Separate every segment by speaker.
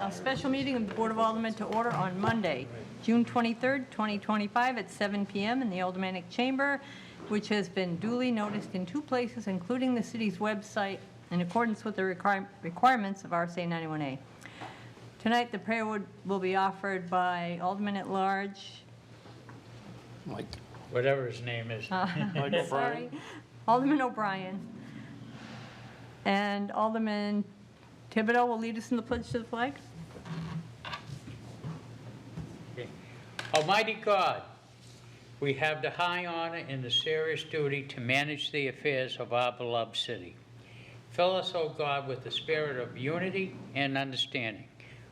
Speaker 1: A special meeting of the Board of Aldermen to order on Monday, June 23rd, 2025 at 7 p.m. in the Aldermanic Chamber, which has been duly noticed in 2 places, including the city's website, in accordance with the requirements of RSA 91A. Tonight, the prayer will be offered by Alderman at Large.
Speaker 2: Mike.
Speaker 3: Whatever his name is.
Speaker 1: Sorry, Alderman O'Brien. And Alderman Thibodeau will lead us in the pledge to the flag.
Speaker 3: Okay. Almighty God, we have the high honor and the serious duty to manage the affairs of our beloved city. Fill us, O God, with the spirit of unity and understanding,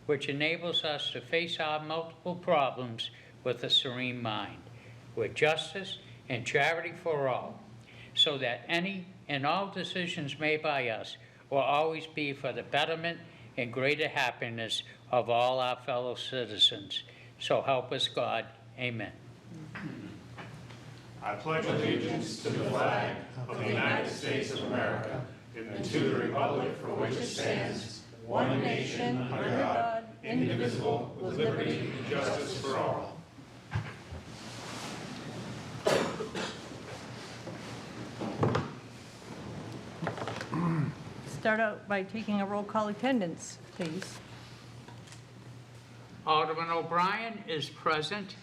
Speaker 3: which enables us to face our multiple problems with a serene mind, with justice and charity for all, so that any and all decisions made by us will always be for the betterment and greater happiness of all our fellow citizens. So help us God. Amen.
Speaker 4: I pledge allegiance to the flag of the United States of America and to the republic for which it stands, one nation, under God, indivisible, with liberty and justice for all.
Speaker 1: Start out by taking a roll call attendance, please.
Speaker 3: Alderman O'Brien is present.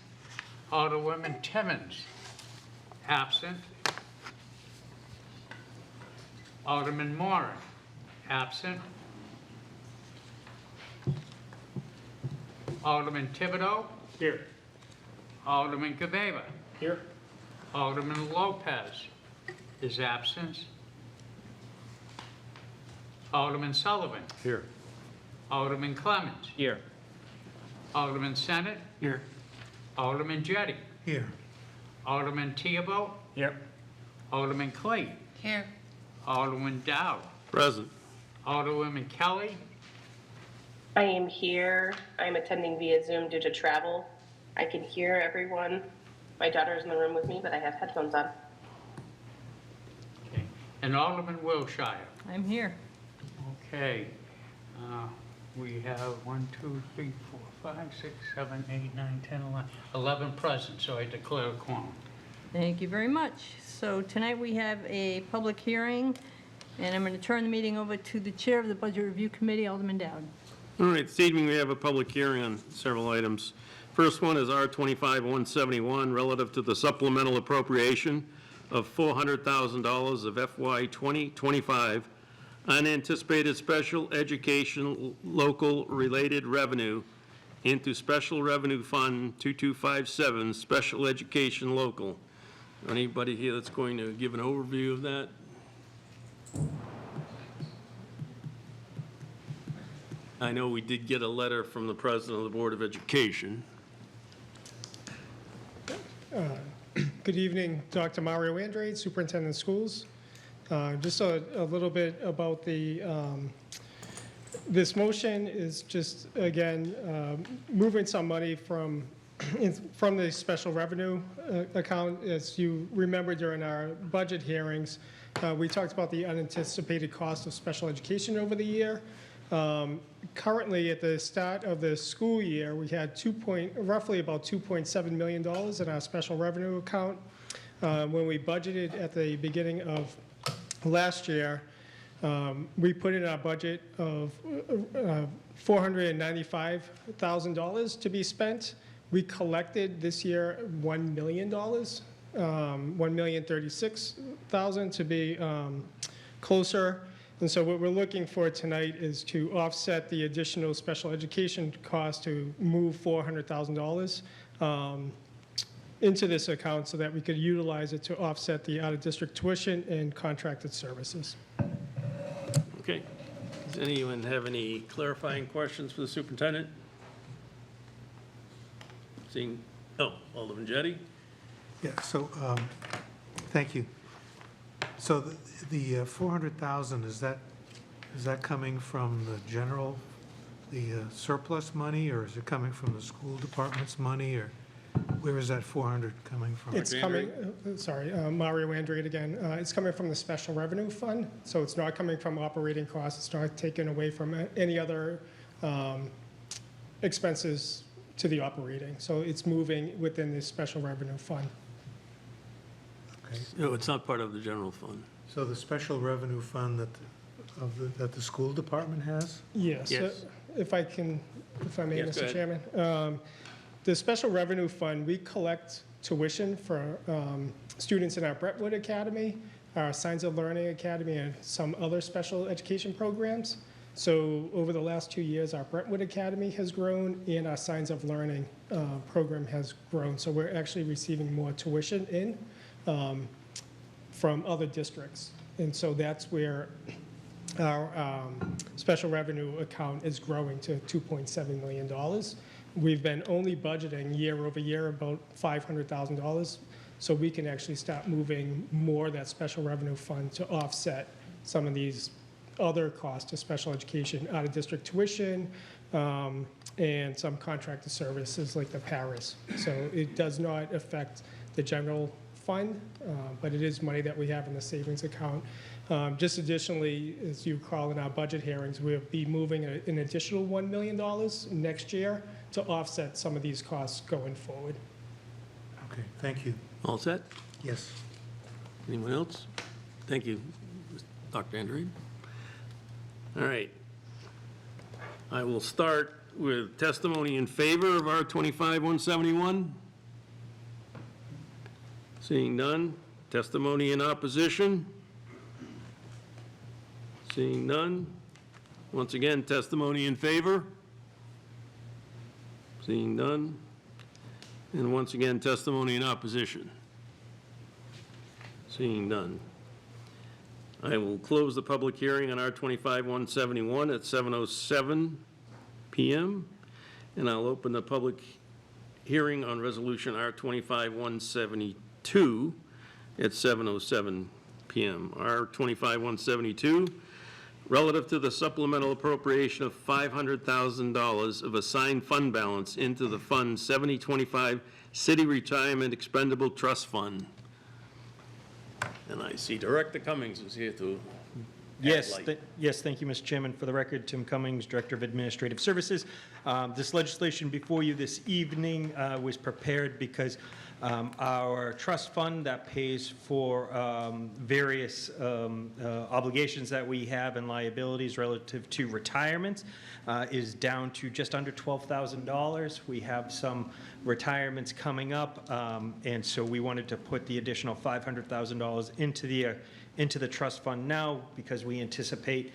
Speaker 3: Alderwoman Timmons, absent. Alderman Moran, absent. Alderman Thibodeau.
Speaker 4: Here.
Speaker 3: Alderman GOV.
Speaker 4: Here.
Speaker 3: Alderman Lopez is absent. Alderman Sullivan.
Speaker 4: Here.
Speaker 3: Alderman Clemens.
Speaker 4: Here.
Speaker 3: Alderman Senate.
Speaker 4: Here.
Speaker 3: Alderman Jettie.
Speaker 4: Here.
Speaker 3: Alderman Theobald.
Speaker 4: Here.
Speaker 3: Alderman Clay.
Speaker 1: Here.
Speaker 3: Alderman Dow.
Speaker 2: Present.
Speaker 3: Alderwoman Kelly.
Speaker 5: I am here. I'm attending via Zoom due to travel. I can hear everyone. My daughter is in the room with me, but I have headphones on.
Speaker 3: Okay. And Alderman Wilshire.
Speaker 1: I'm here.
Speaker 3: Okay. We have 1, 2, 3, 4, 5, 6, 7, 8, 9, 10, 11. 11 present, so I declare a quorum.
Speaker 1: Thank you very much. So tonight we have a public hearing, and I'm going to turn the meeting over to the chair of the Budget Review Committee, Alderman Dowd.
Speaker 2: All right, this evening we have a public hearing on several items. First one is R-25-171, relative to the supplemental appropriation of $400,000 of FY 2025 unanticipated special education local related revenue into Special Revenue Fund 2257, Special Education Local. Anybody here that's going to give an overview of that? I know we did get a letter from the President of the Board of Education.
Speaker 6: Good evening, Dr. Mario Andrade, Superintendent of Schools. Just a little bit about the, this motion is just, again, moving some money from the special revenue account. As you remember during our budget hearings, we talked about the unanticipated cost of special education over the year. Currently, at the start of the school year, we had roughly about $2.7 million in our special revenue account. When we budgeted at the beginning of last year, we put in our budget of $495,000 to be spent. We collected this year $1 million, $1,036,000 to be closer. And so what we're looking for tonight is to offset the additional special education cost to move $400,000 into this account so that we could utilize it to offset the out-of-district tuition and contracted services.
Speaker 2: Okay. Does anyone have any clarifying questions for the superintendent? Seeing, Alderman Jettie?
Speaker 7: Yeah, so, thank you. So the 400,000, is that coming from the general, the surplus money, or is it coming from the school department's money, or where is that 400 coming from?
Speaker 6: It's coming, Mario Andrade again. It's coming from the special revenue fund, so it's not coming from operating costs. It's not taken away from any other expenses to the operating. So it's moving within this special revenue fund.
Speaker 7: Okay.
Speaker 2: No, it's not part of the general fund.
Speaker 7: So the special revenue fund that the school department has?
Speaker 6: Yes.
Speaker 2: Yes.
Speaker 6: If I may,
Speaker 2: Yes, go
Speaker 6: Mr.
Speaker 2: ahead.
Speaker 6: Chairman. The special revenue fund, we collect tuition for students in our Brentwood Academy, our Signs of Learning Academy, and some other special education programs. So over the last 2 years, our Brentwood Academy has grown and our Signs of Learning program has grown. So we're actually receiving more tuition in from other districts. And so that's where our special revenue account is growing to $2.7 million. We've been only budgeting year over year about $500,000, so we can actually start moving more of that special revenue fund to offset some of these other costs to special education, out-of-district tuition, and some contracted services like the paras. So it does not affect the general fund, but it is money that we have in the savings account. Just additionally, as you recall in our budget hearings, we'll be moving an additional $1 million next year to offset some of these costs going forward.
Speaker 7: Okay, thank you.
Speaker 2: All set?
Speaker 7: Yes.
Speaker 2: Anyone else? Thank you, Dr. Andrade. All right. I will start with testimony in favor of R 25-171. Seeing none. Testimony in opposition. Seeing none. Once again, testimony in favor. Seeing none. And once again, testimony in opposition. Seeing none. I will close the public hearing on R 25-171 at 7:07 PM, and I'll open the public hearing on resolution R 25-172 at 7:07 PM. R 25-172, relative to the supplemental appropriation of $500,000 of assigned fund balance into the Fund 7025 City Retirement Expendable Trust Fund. And I see Director Cummings is here to
Speaker 8: Yes,
Speaker 2: add light.
Speaker 8: yes, thank you, Mr. Chairman. For the record, Tim Cummings, Director of Administrative Services. This legislation before you this evening was prepared because our trust fund that pays for various obligations that we have and liabilities relative to retirement is down to just under $12,000. We have some retirements coming up, and so we wanted to put the additional $500,000 into the trust fund now because we anticipate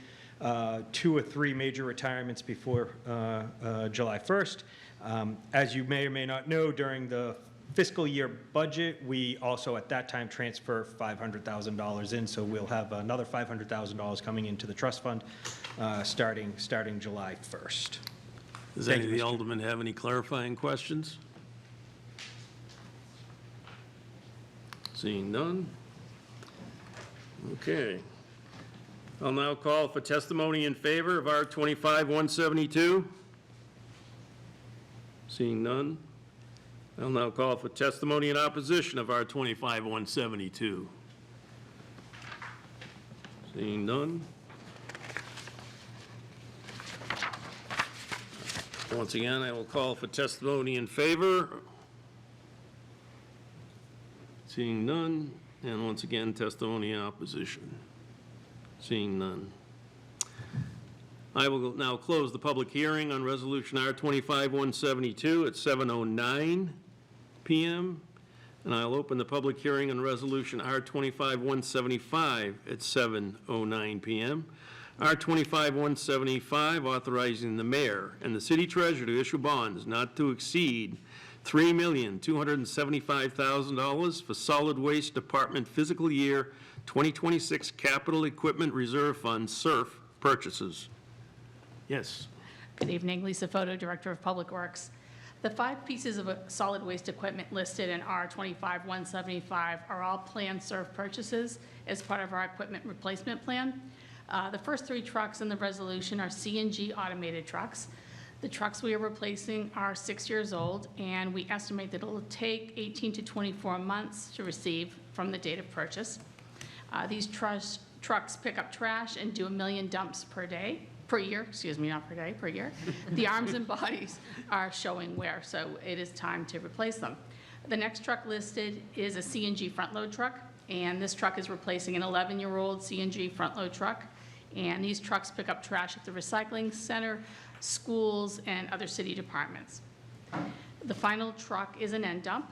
Speaker 8: 2 or 3 major retirements before July 1st. As you may or may not know, during the fiscal year budget, we also at that time transfer $500,000 in, so we'll have another $500,000 coming into the trust fund starting July 1st.
Speaker 2: Does
Speaker 8: Thank
Speaker 2: any of
Speaker 8: you,
Speaker 2: the
Speaker 8: Mr.
Speaker 2: aldermen have any clarifying questions? Seeing none. Okay. I'll now call for testimony in favor of R 25-172. Seeing none. I'll now call for testimony in opposition of R 25-172. Seeing none. Once again, I will call for testimony in favor. Seeing none. And once again, testimony in opposition. Seeing none. I will now close the public hearing on Resolution R 25-172 at 7:09 PM, and I'll open the public hearing on Resolution R 25-175 at 7:09 PM. R 25-175, authorizing the mayor and the city treasurer to issue bonds not to exceed $3,275,000 for solid waste department fiscal year 2026 capital equipment reserve fund SURF purchases. Yes.
Speaker 9: Good evening, Lisa Photo, Director of Public Works. The 5 pieces of solid waste equipment listed in R 25-175 are all planned SURF purchases as part of our equipment replacement plan. The first 3 trucks in the resolution are CNG automated trucks. The trucks we are replacing are 6 years old, and we estimate that it'll take 18 to 24 months to receive from the date of purchase. These trucks pick up trash and do 1 million dumps per per year, excuse me, not per day, per year. The arms and bodies are showing wear, so it is time to replace them. The next truck listed is a CNG front-load truck, and this truck is replacing an 11-year-old CNG front-load truck. And these trucks pick up trash at the recycling center, schools, and other city departments. The final truck is an end dump.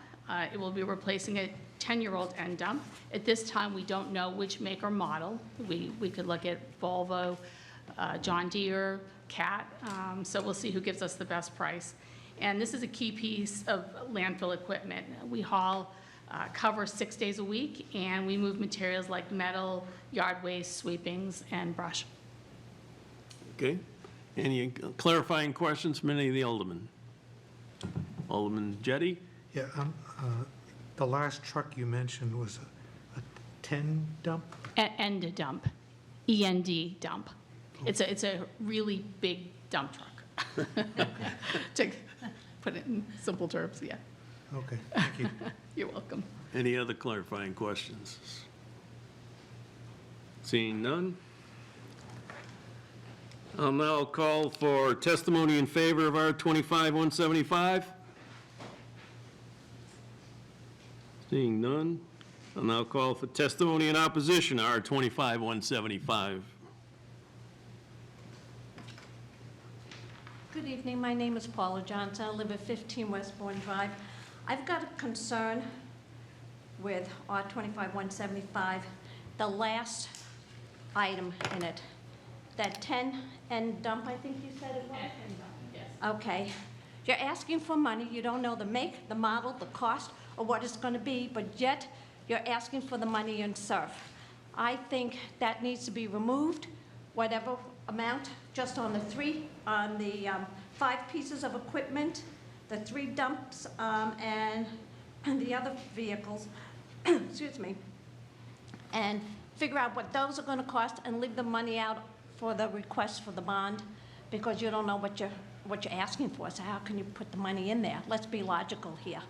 Speaker 9: It will be replacing a 10-year-old end dump. At this time, we don't know which make or model. We could look at Volvo, John Deere, Cat, so we'll see who gives us the best price. And this is a key piece of landfill equipment. We haul cover 6 days a week, and we move materials like metal, yard waste, sweepings, and brush.
Speaker 2: Okay. Any clarifying questions from any of the aldermen? Alderman Jettie?
Speaker 7: Yeah, the last truck you mentioned was a 10 dump?
Speaker 9: End dump, END dump. It's a really big dump truck. To put it in simple terms, yeah.
Speaker 7: Okay, thank you.
Speaker 9: You're welcome.
Speaker 2: Any other clarifying questions? Seeing none? I'll now call for testimony in favor of R 25-175. Seeing none, I'll now call for testimony in opposition to R 25-175.
Speaker 10: Good evening, my name is Paula Johnson, I live at 15 Westbourne Drive. I've got a concern with R 25-175, the last item in it, that 10 and dump, I think you said it was?
Speaker 9: Yes.
Speaker 10: Okay, you're asking for money, you don't know the make, the model, the cost, or what it's going to be, but yet you're asking for the money in surf. I think that needs to be removed, whatever amount, just on the 5 pieces of equipment, the 3 dumps, and the other vehicles, excuse me, and figure out what those are going to cost and leave the money out for the request for the bond, because you don't know what you're asking for, so how can you put the money in there? Let's be logical here.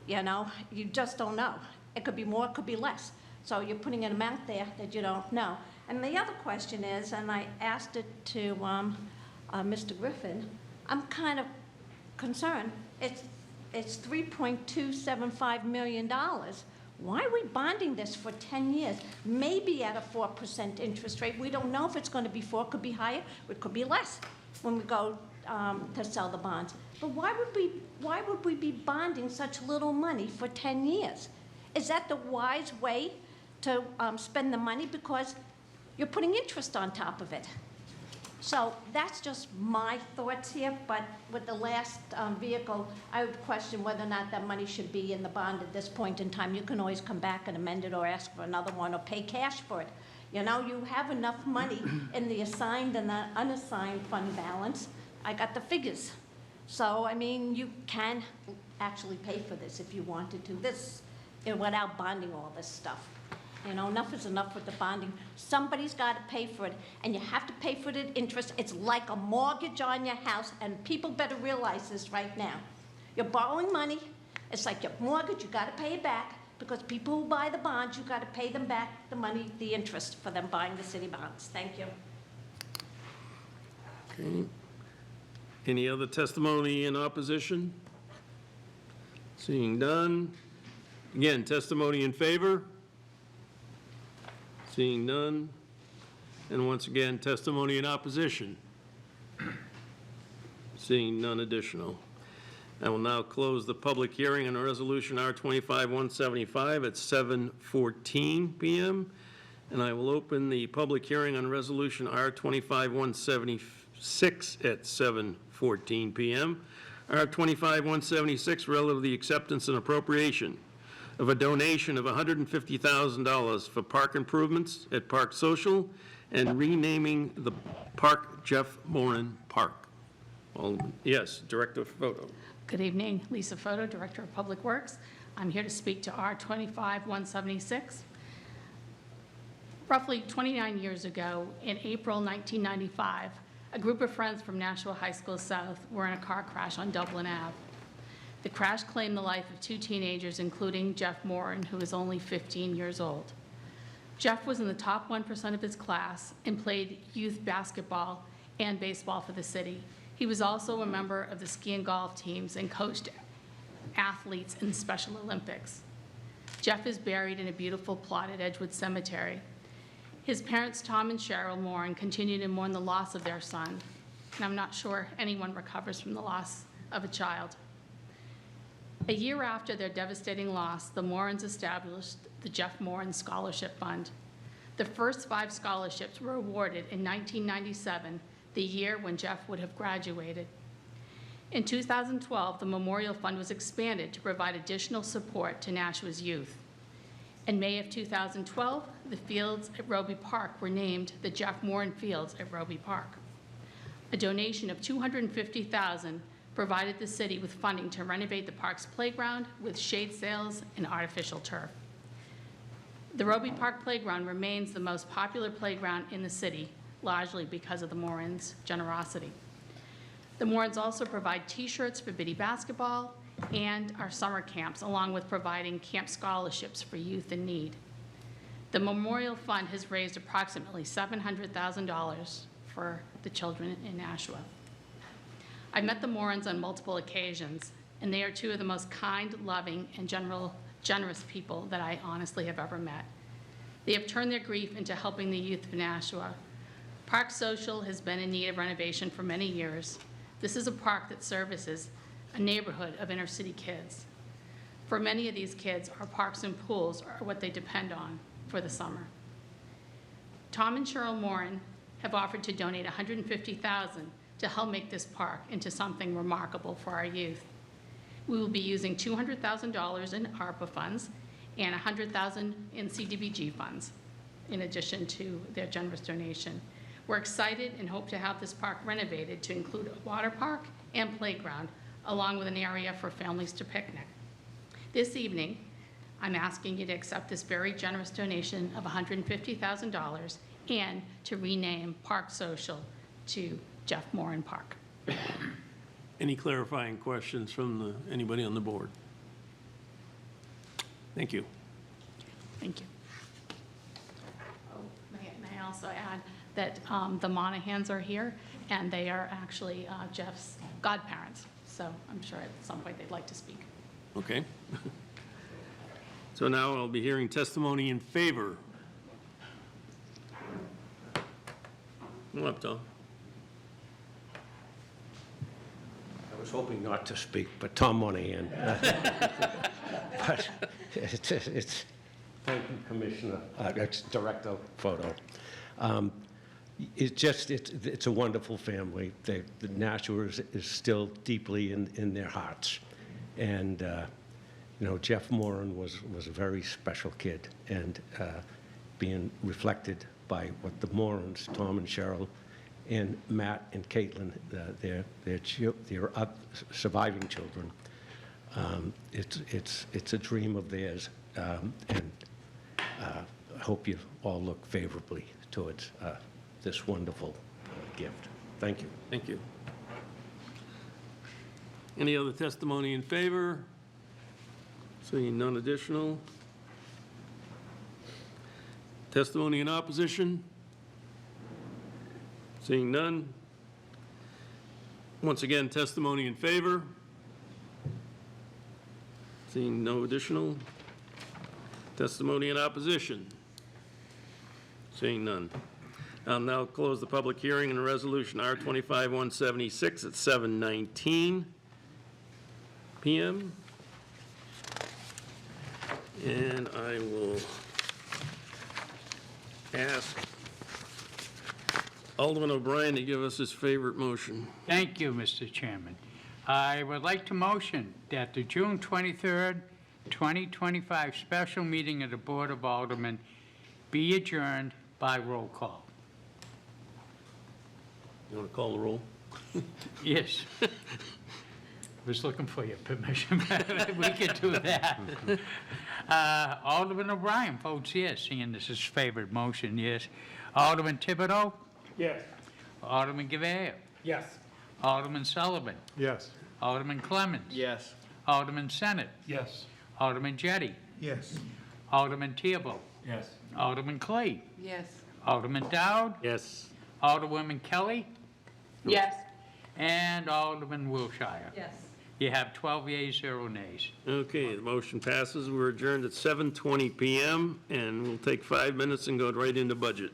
Speaker 10: You know, you just don't know. It could be more, it could be less. So you're putting an amount there that you don't know. And the other question is, and I asked it to Mr. Griffin, I'm kind of concerned. It's $3.275 million. Why are we bonding this for 10 years? Maybe at a 4% interest rate. We don't know if it's going to be 4, it could be higher, it could be less when we go to sell the bonds. But why would we be bonding such little money for 10 years? Is that the wise way to spend the money? Because you're putting interest on top of it. So that's just my thoughts here, but with the last vehicle, I would question whether or not that money should be in the bond at this point in time. You can always come back and amend it or ask for another one or pay cash for it. You know, you have enough money in the assigned and the unassigned fund balance. I got the figures. So, I mean, you can actually pay for this if you wanted to, without bonding all this stuff. You know, enough is enough with the bonding. Somebody's got to pay for it, and you have to pay for it at interest. It's like a mortgage on your house, and people better realize this right now. You're borrowing money. It's like your mortgage. You got to pay it back, because people who buy the bonds, you got to pay them back the money, the interest for them buying the city bonds. Thank you.
Speaker 2: Okay. Any other testimony in opposition? Seeing none. Again, testimony in favor? Seeing none. And once again, testimony in opposition? Seeing none additional. I will now close the public hearing on Resolution R 25-175 at 7:14 p.m. And I will open the public hearing on Resolution R 25-176 at 7:14 p.m. R 25-176 relative to the acceptance and appropriation of a donation of $150,000 for park improvements at Park Social and renaming the park Jeff Moran Park. Yes, Director Photo.
Speaker 9: Good evening, Lisa Foto, Director of Public Works. I'm here to speak to R 25-176. Roughly 29 years ago, in April 1995, a group of friends from Nashua High School South were in a car crash on Dublin Ave. The crash claimed the life of 2 teenagers, including Jeff Moran, who was only 15 years old. Jeff was in the top 1% of his class and played youth basketball and baseball for the city. He was also a member of the ski and golf teams and coached athletes in the Special Olympics. Jeff is buried in a beautiful plot at Edgewood Cemetery. His parents, Tom and Cheryl Moran, continue to mourn the loss of their son, and I'm not sure anyone recovers from the loss of a child. A year after their devastating loss, the Morans established the Jeff Moran Scholarship Fund. The first 5 scholarships were awarded in 1997, the year when Jeff would have graduated. In 2012, the Memorial Fund was expanded to provide additional support to Nashua's youth. In May of 2012, the fields at Roby Park were named the Jeff Moran Fields at Roby Park. A donation of $250,000 provided the city with funding to renovate the park's playground with shade sails and artificial turf. The Roby Park Playground remains the most popular playground in the city, largely because of the Morans' generosity. The Morans also provide T-shirts for Biddy basketball and our summer camps, along with providing camp scholarships for youth in need. The Memorial Fund has raised approximately $700,000 for the children in Nashua. I've met the Morans on multiple occasions, and they are 2 of the most kind, loving, and generous people that I honestly have ever met. They have turned their grief into helping the youth of Nashua. Park Social has been in need of renovation for many years. This is a park that services a neighborhood of inner city kids. For many of these kids, our parks and pools are what they depend on for the summer. Tom and Cheryl Moran have offered to donate $150,000 to help make this park into something remarkable for our youth. We will be using $200,000 in ARPA funds and $100,000 in CDBG funds, in addition to their generous donation. We're excited and hope to have this park renovated to include a water park and playground, along with an area for families to picnic. This evening, I'm asking you to accept this very generous donation of $150,000 and to rename Park Social to Jeff Moran Park.
Speaker 2: Any clarifying questions from anybody on the board? Thank you.
Speaker 9: Thank you. Oh, may I also add that the Monahans are here, and they are actually Jeff's godparents. So I'm sure at some point they'd like to speak.
Speaker 2: Okay. So now I'll be hearing testimony in favor. Come on up, Tom.
Speaker 11: I was hoping not to speak, but Tom Monahan. But it's, thank you, Commissioner, it's Director Photo. It's a wonderful family. The Nashua is still deeply in their hearts. And, Jeff Moran was a very special kid, and being reflected by what the Morans, Tom and Cheryl, and Matt and Caitlin, their surviving children. It's a dream of theirs, and I hope you all look favorably towards this wonderful gift. Thank you.
Speaker 2: Thank you. Any other testimony in favor? Seeing none additional. Testimony in opposition? Seeing none. Once again, testimony in favor? Seeing no additional. Testimony in opposition? Seeing none. I'll now close the public hearing on Resolution R-25-176 at 7:19 p.m. And I will ask Alderman O'Brien to give us his favorite motion.
Speaker 3: Thank you, Mr. Chairman. I would like to motion that the June 23rd, 2025 special meeting of the Board of Aldermen be adjourned by roll call.
Speaker 2: You want to call the roll?
Speaker 3: Yes. Was looking for your permission. We could do that. Alderman O'Brien votes yes, seeing this is favorite motion, yes. Alderman Thibodeau?
Speaker 6: Yes.
Speaker 3: Alderman Guevara?
Speaker 6: Yes.
Speaker 3: Alderman Sullivan?
Speaker 6: Yes.
Speaker 3: Alderman Clemmons?
Speaker 8: Yes.
Speaker 3: Alderman Senate?
Speaker 6: Yes.
Speaker 3: Alderman Jettie?
Speaker 7: Yes.
Speaker 3: Alderman Theobald?
Speaker 6: Yes.
Speaker 3: Alderman Clay?
Speaker 1: Yes.
Speaker 3: Alderman Dowd?
Speaker 2: Yes.
Speaker 3: Alderwoman Kelly?
Speaker 5: Yes.
Speaker 3: And Alderman Wilshire.
Speaker 1: Yes.
Speaker 3: You have 12 yeas, 0 nays.
Speaker 2: Okay, the motion passes. We're adjourned at 7:20 PM, and we'll take 5 minutes and go right into budget.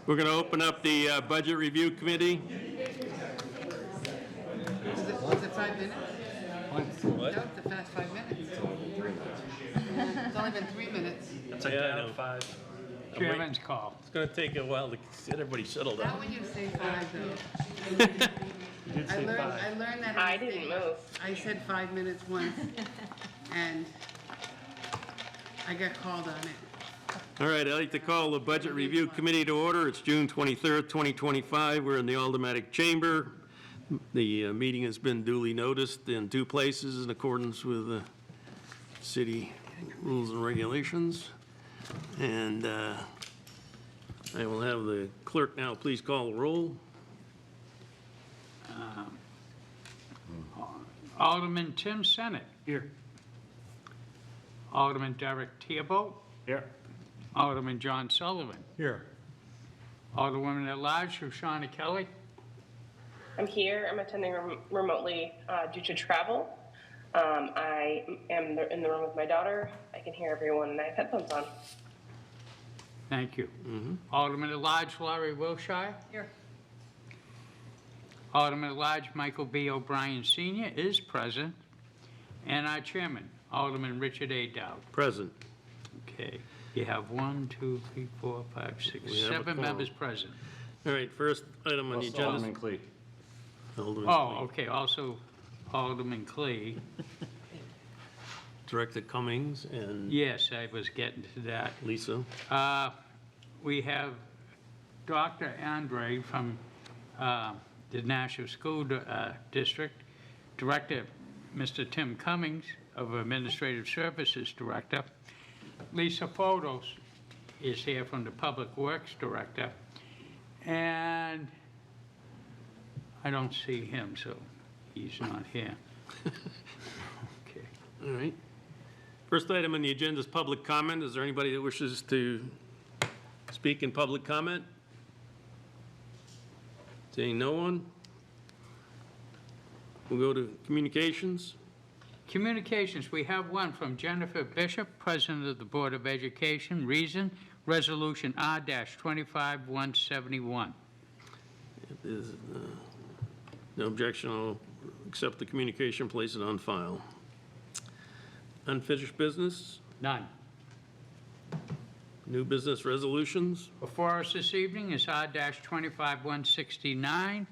Speaker 2: We're going to open up the Budget Review Committee.
Speaker 12: Was it 5 minutes? What? No, it's a fast 5 minutes. It's only been 3 minutes.
Speaker 2: That's down 5.
Speaker 3: Chairman's call.
Speaker 2: It's going to take a while to get everybody settled
Speaker 12: Not
Speaker 2: down.
Speaker 12: when you say 5, though. I learned that. in
Speaker 5: I
Speaker 12: the
Speaker 5: didn't
Speaker 12: States.
Speaker 5: move.
Speaker 12: I said 5 minutes once, and I got called on it.
Speaker 2: All right, I'd like to call the Budget Review Committee to order. It's June 23rd, 2025. We're in the Aldermanic Chamber. The meeting has been duly noticed in 2 places in accordance with the city rules and regulations. And I will have the clerk now please call the roll.
Speaker 3: Alderman Tim Senate.
Speaker 2: Here.
Speaker 3: Alderman Derek Theobald.
Speaker 2: Here.
Speaker 3: Alderman John Sullivan.
Speaker 7: Here.
Speaker 3: Alderwoman at Large, Shoshana Kelly.
Speaker 5: I'm here. I'm attending remotely due to travel. I am in the room with my daughter. I can hear everyone, and I have headphones on.
Speaker 3: Thank you. Alderman at Large Laurie Wilshire.
Speaker 1: Here.
Speaker 3: Alderman at Large Michael B. O'Brien Sr. is present. And our chairman, Alderman Richard A. Dowd.
Speaker 2: Present.
Speaker 3: Okay. You have 1, 2, 3, 4, 5, 6,
Speaker 2: We have a
Speaker 3: 7
Speaker 2: quorum.
Speaker 3: members present.
Speaker 2: All right, first item on the agenda.
Speaker 4: Alderman Clee.
Speaker 2: Alderman
Speaker 3: Oh,
Speaker 2: Clee.
Speaker 3: okay, also Alderman Clee.
Speaker 2: Director Cummings and
Speaker 3: Yes, I was getting to that.
Speaker 2: Lisa.
Speaker 3: We have Dr. Andre from the National School District, Director Mr. Tim Cummings of Administrative Services Director. Lisa Photos is here from the Public Works Director. And I don't see him, so he's not here. Okay.
Speaker 2: All right. First item on the agenda is public comment. Is there anybody that wishes to speak in public comment? Seeing no one? We'll go to communications.
Speaker 3: Communications, we have one from Jennifer Bishop, President of the Board of Education. Reason, Resolution R-25171.
Speaker 2: If there's no objection, I'll accept the communication, place it on file. Unfinished business,
Speaker 3: None.
Speaker 2: new business resolutions.
Speaker 3: Before us this evening is R-25169,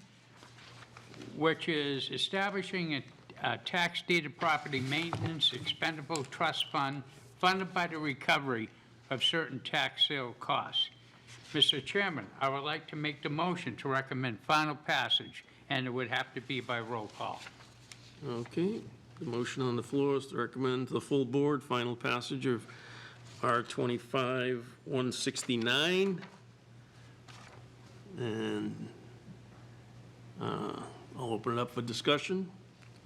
Speaker 3: which is establishing a tax deeded property maintenance expendable trust fund funded by the recovery of certain tax sale costs. Mr. Chairman, I would like to make the motion to recommend final passage, and it would have to be by roll call.
Speaker 2: Okay, the motion on the floor is to recommend to the full board final passage of R-25-169. And I'll open it up for discussion.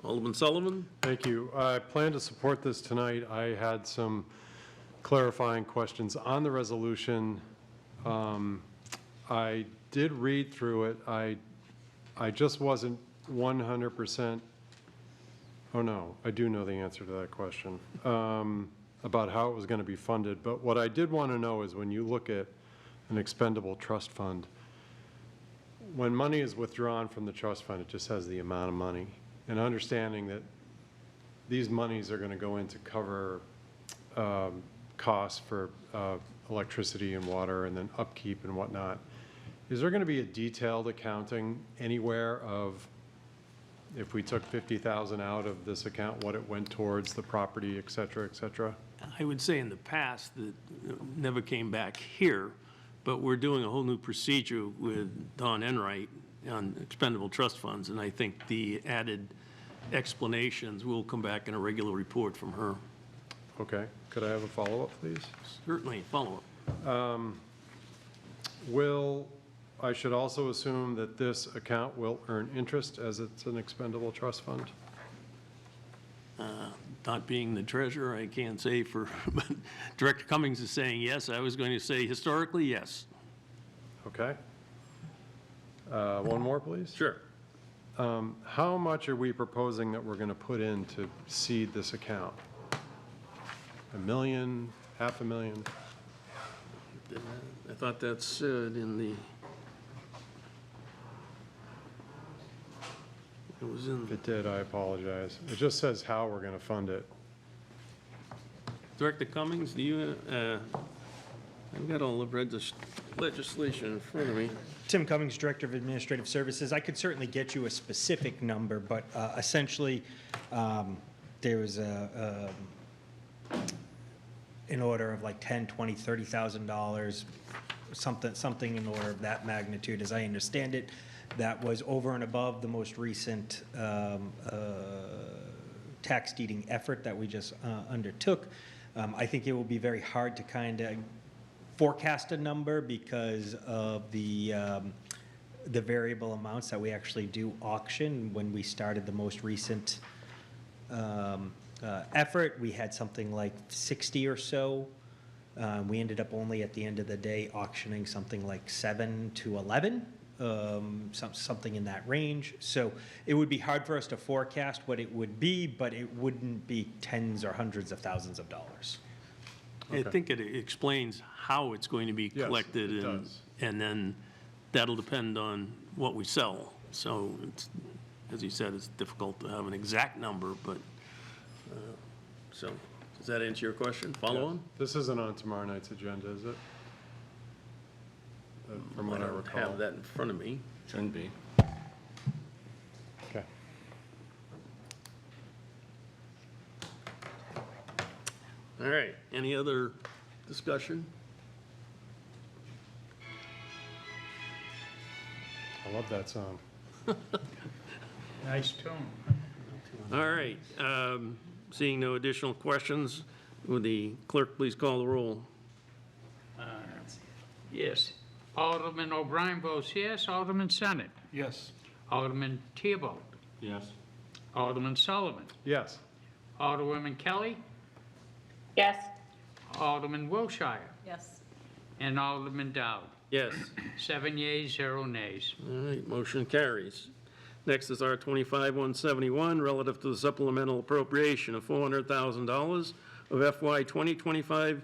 Speaker 2: Alderman Sullivan?
Speaker 4: Thank you. I plan to support this tonight. I had some clarifying questions on the resolution. I did read through it. I just wasn't 100%, oh no, I do know the answer to that question, about how it was going to be funded. But what I did want to know is when you look at an expendable trust fund, when money is withdrawn from the trust fund, it just has the amount of money. And understanding that these monies are going to go in to cover costs for electricity and water and then upkeep and whatnot. Is there going to be a detailed accounting anywhere of if we took 50,000 out of this account, what it went towards, the property, et cetera, et cetera?
Speaker 2: I would say in the past that it never came back here, but we're doing a whole new procedure with Dawn Enright on expendable trust funds, and I think the added explanations will come back in a regular report from her.
Speaker 4: Okay. Could I have a follow-up, please?
Speaker 2: Certainly, follow-up.
Speaker 4: I should also assume that this account will earn interest as it's an expendable trust fund?
Speaker 2: Not being the treasurer, I can't say for, but Director Cummings is saying yes. I was going to say historically, yes.
Speaker 4: Okay. One more, please?
Speaker 2: Sure.
Speaker 4: How much are we proposing that we're going to put in to seed this account? $1 million, $500,000?
Speaker 2: I thought that said in the, it was in,
Speaker 4: If it did, I apologize. It just says how we're going to fund it.
Speaker 2: Director Cummings, do you, I've got all the legislation in front of me.
Speaker 8: Tim Cummings, Director of Administrative Services. I could certainly get you a specific number, but essentially, there was in order of like $10,000, $20,000, $30,000, something in order of that magnitude, as I understand it, that was over and above the most recent tax deeding effort that we just undertook. I think it will be very hard to kind of forecast a number because of the variable amounts that we actually do auction. When we started the most recent effort, we had something like 60 or so. We ended up only at the end of the day auctioning something like 7 to 11, something in that range. So it would be hard for us to forecast what it would be, but it wouldn't be tens or hundreds of thousands of dollars.
Speaker 2: I think it explains how it's going to be collected.
Speaker 4: Yes, it does.
Speaker 2: And then that'll depend on what we sell. So it's, as you said, it's difficult to have an exact number, but, so, does that answer your question? Follow on?
Speaker 4: This isn't on tomorrow night's agenda, is it? From what I
Speaker 2: don't
Speaker 4: recall.
Speaker 2: have that in front of me.
Speaker 13: Shouldn't be.
Speaker 4: Okay.
Speaker 2: All right, any other discussion?
Speaker 4: I love that song.
Speaker 3: Nice tune.
Speaker 2: All right, seeing no additional questions, would the clerk please call the roll?
Speaker 3: Yes. Alderman O'Brien votes yes. Alderman Senate.
Speaker 13: Yes.
Speaker 3: Alderman Theobald.
Speaker 13: Yes.
Speaker 3: Alderman Sullivan.
Speaker 4: Yes.
Speaker 3: Alderwoman Kelly.
Speaker 5: Yes.
Speaker 3: Alderman Wilshire.
Speaker 1: Yes.
Speaker 3: And Alderman Dowd.
Speaker 2: Yes.
Speaker 3: 7 yeas, 0 nays.
Speaker 2: All right, motion carries. Next is R 25-171, relative to the supplemental appropriation of $400,000 of FY 2025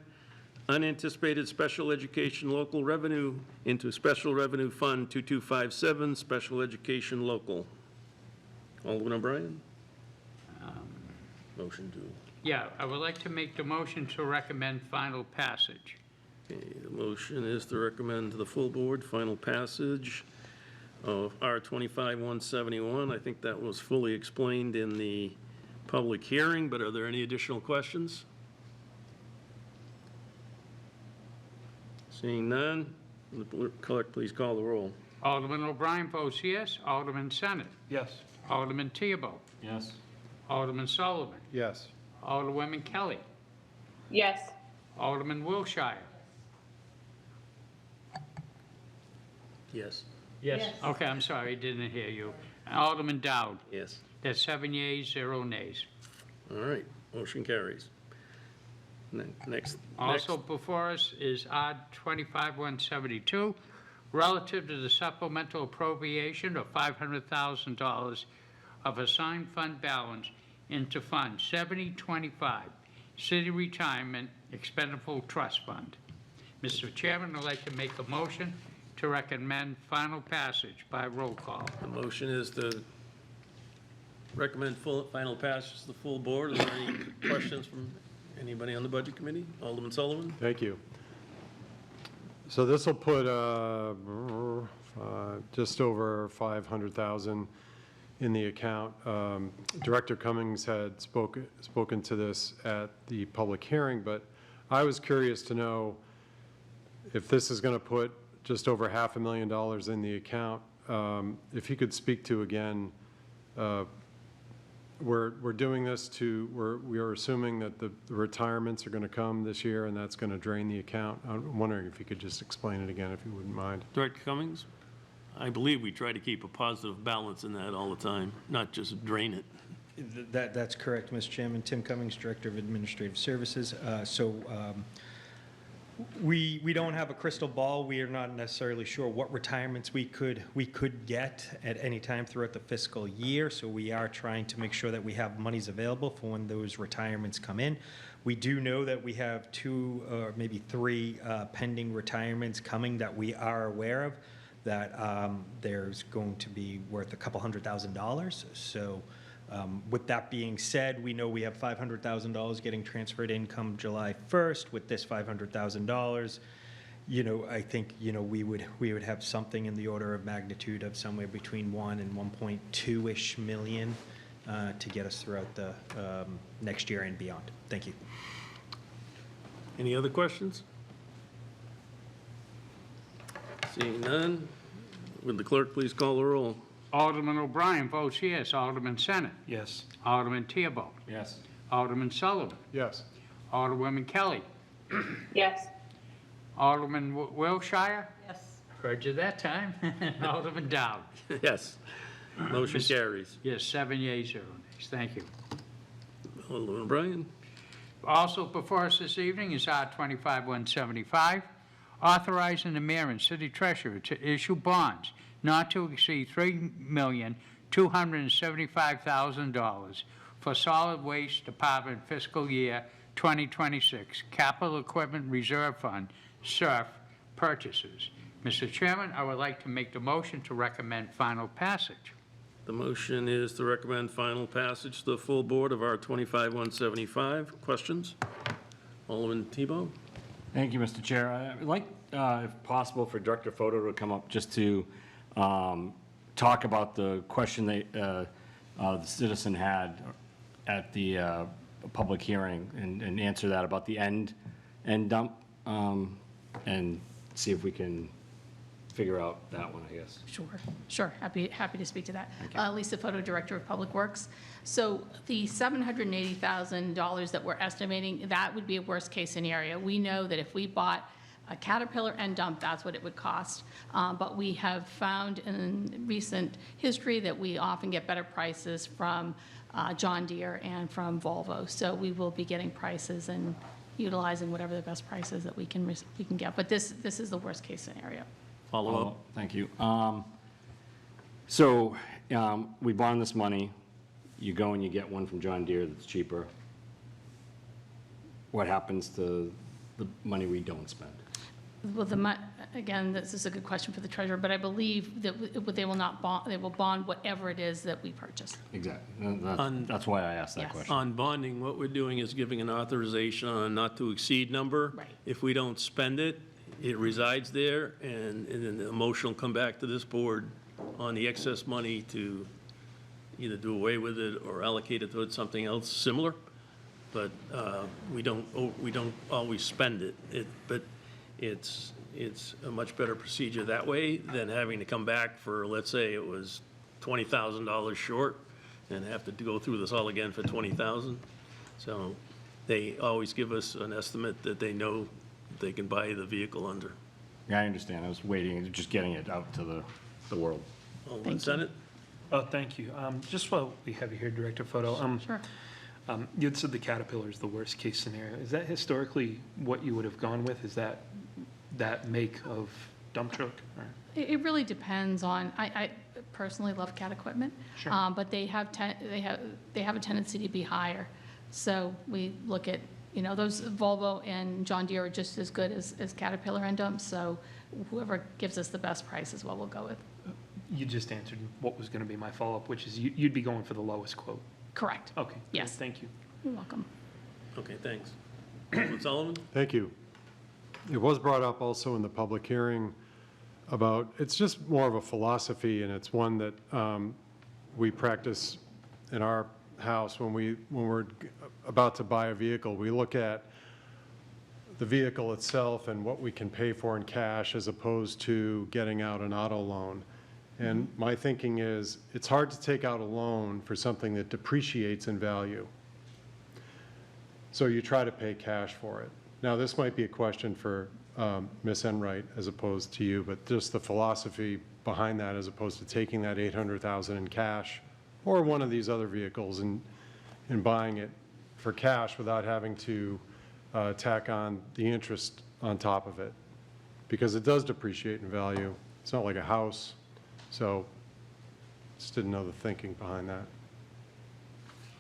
Speaker 2: unanticipated special education local revenue into Special Revenue Fund 2257, Special Education Local. Alderman O'Brien? Motion to.
Speaker 3: Yeah, I would like to make the motion to recommend final passage.
Speaker 2: Okay, the motion is to recommend to the full board final passage of R 25-171. I think that was fully explained in the public hearing, but are there any additional questions? Seeing none, will the clerk please call the roll.
Speaker 3: Alderman O'Brien votes yes. Alderman Senate.
Speaker 4: Yes.
Speaker 3: Alderman Theobald.
Speaker 4: Yes.
Speaker 3: Alderman Sullivan.
Speaker 4: Yes.
Speaker 3: Alderwoman Kelly.
Speaker 5: Yes.
Speaker 3: Alderman Wilshire.
Speaker 2: Yes.
Speaker 3: Yes. Okay, I'm sorry, didn't hear you. Alderman Dowd.
Speaker 2: Yes.
Speaker 3: That's 7 yeas, 0 nays.
Speaker 2: All right, motion carries. Next.
Speaker 3: Also before us is R 25-172, relative to the supplemental appropriation of $500,000 of assigned fund balance into Fund 7025, City Retirement Expendable Trust Fund. Mr. Chairman, I'd like to make a motion to recommend final passage by roll call.
Speaker 2: The motion is to recommend final passage to the full board. Are there any questions from anybody on the Budget Committee? Alderman Sullivan?
Speaker 13: Thank you. So this will put just over 500,000 in the account. Director Cummings had spoken to this at the public hearing, but I was curious to know if this is going to put just over $500,000 in the account. If you could speak to, again, we're doing this we are assuming that the retirements are going to come this year, and that's going to drain the account. I'm wondering if you could just explain it again, if you wouldn't mind.
Speaker 2: Director Cummings? I believe we try to keep a positive balance in that all the time, not just drain it.
Speaker 8: That's correct, Mr. Chairman. Tim Cummings, Director of Administrative Services. We don't have a crystal ball. We are not necessarily sure what retirements we could get at any time throughout the fiscal year. So we are trying to make sure that we have monies available for when those retirements come in. We do know that we have 2 or maybe 3 pending retirements coming that we are aware of, that there's going to be worth a couple $100,000. So with that being said, we know we have $500,000 getting transferred in come July 1st. With this $500,000, I think, we would have something in the order of magnitude of somewhere between 1 and 1.2-ish million to get us throughout the next year and beyond. Thank you.
Speaker 2: Any other questions? Seeing none, would the clerk please call the roll?
Speaker 3: Alderman O'Brien votes yes. Alderman Senate.
Speaker 4: Yes.
Speaker 3: Alderman Theobald.
Speaker 4: Yes.
Speaker 3: Alderman Sullivan.
Speaker 13: Yes.
Speaker 3: Alderwoman Kelly.
Speaker 5: Yes.
Speaker 3: Alderman Wilshire.
Speaker 1: Yes.
Speaker 3: Heard you that time. Alderman Dowd.
Speaker 2: Yes. Motion carries.
Speaker 3: Yes, 7 yeas, 0 nays. Thank you.
Speaker 2: Alderman O'Brien?
Speaker 3: Also before us this evening is R 25-175, authorizing the mayor and city treasurer to issue bonds not to exceed $3,275,000 for solid waste department fiscal year 2026 capital equipment reserve fund, SURF, purchases. Mr. Chairman, I would like to make the motion to recommend final passage.
Speaker 2: The motion is to recommend final passage to the full board of R 25-175. Questions? Alderman Tebow?
Speaker 14: Thank you, Mr. Chair. I'd like, if possible, for Director Photo to come up just to talk about the question the citizen had at the public hearing and answer that about the end dump, and see if we can figure out that one, I guess.
Speaker 9: Sure. Happy to speak to that. Lisa Photo, Director of Public Works. So the $780,000 that we're estimating, that would be a worst-case scenario. We know that if we bought a Caterpillar end dump, that's what it would cost. But we have found in recent history that we often get better prices from John Deere and from Volvo. So we will be getting prices and utilizing whatever the best prices that we can get. But this is the worst-case scenario.
Speaker 2: Follow up.
Speaker 14: Thank you. So We bond this money, you go and you get one from John Deere that's cheaper. What happens to the money we don't spend?
Speaker 9: Well, again, this is a good question for the treasurer, but I believe that they will not bond, they will bond whatever it is that we purchase.
Speaker 14: Exactly. That's why I asked that
Speaker 9: Yes.
Speaker 14: question.
Speaker 2: On bonding, what we're doing is giving an authorization on a not-to-exceed number.
Speaker 9: Right.
Speaker 2: If we don't spend it, it resides there, and then the motion will come back to this board on the excess money to either do away with it or allocate it towards something else similar. But we don't always spend it. But it's a much better procedure that way than having to come back for, let's say it was $20,000 short and have to go through this all again for $20,000. So they always give us an estimate that they know they can buy the vehicle under.
Speaker 14: Yeah, I understand. I was waiting, just getting it out to the world.
Speaker 2: Alderman Senate?
Speaker 15: Oh, thank you. Just while we have you here, Director Photo.
Speaker 9: Sure.
Speaker 15: You had said the Caterpillar is the worst-case scenario. Is that historically what you would have gone with? Is that make of dump truck? Or?
Speaker 9: It really depends on, I personally love Cat equipment.
Speaker 15: Sure.
Speaker 9: But they have a tendency to be higher. So we look at, those Volvo and John Deere are just as good as Caterpillar and dumps. So whoever gives us the best price is what we'll go with.
Speaker 15: You just answered what was going to be my follow-up, which is you'd be going for the lowest quote.
Speaker 9: Correct.
Speaker 15: Okay.
Speaker 9: Yes.
Speaker 15: Thank you.
Speaker 9: You're welcome.
Speaker 2: Okay, thanks. Alderman Sullivan?
Speaker 13: Thank you. It was brought up also in the public hearing about, it's just more of a philosophy, and it's one that we practice in our house when we're about to buy a vehicle. We look at the vehicle itself and what we can pay for in cash as opposed to getting out an auto loan. And my thinking is, it's hard to take out a loan for something that depreciates in value. So you try to pay cash for it. Now, this might be a question for Ms. Enright as opposed to you, but just the philosophy behind that as opposed to taking that $800,000 in cash or one of these other vehicles and buying it for cash without having to tack on the interest on top of it. Because it does depreciate in value. It's not like a house. So just didn't know the thinking behind that.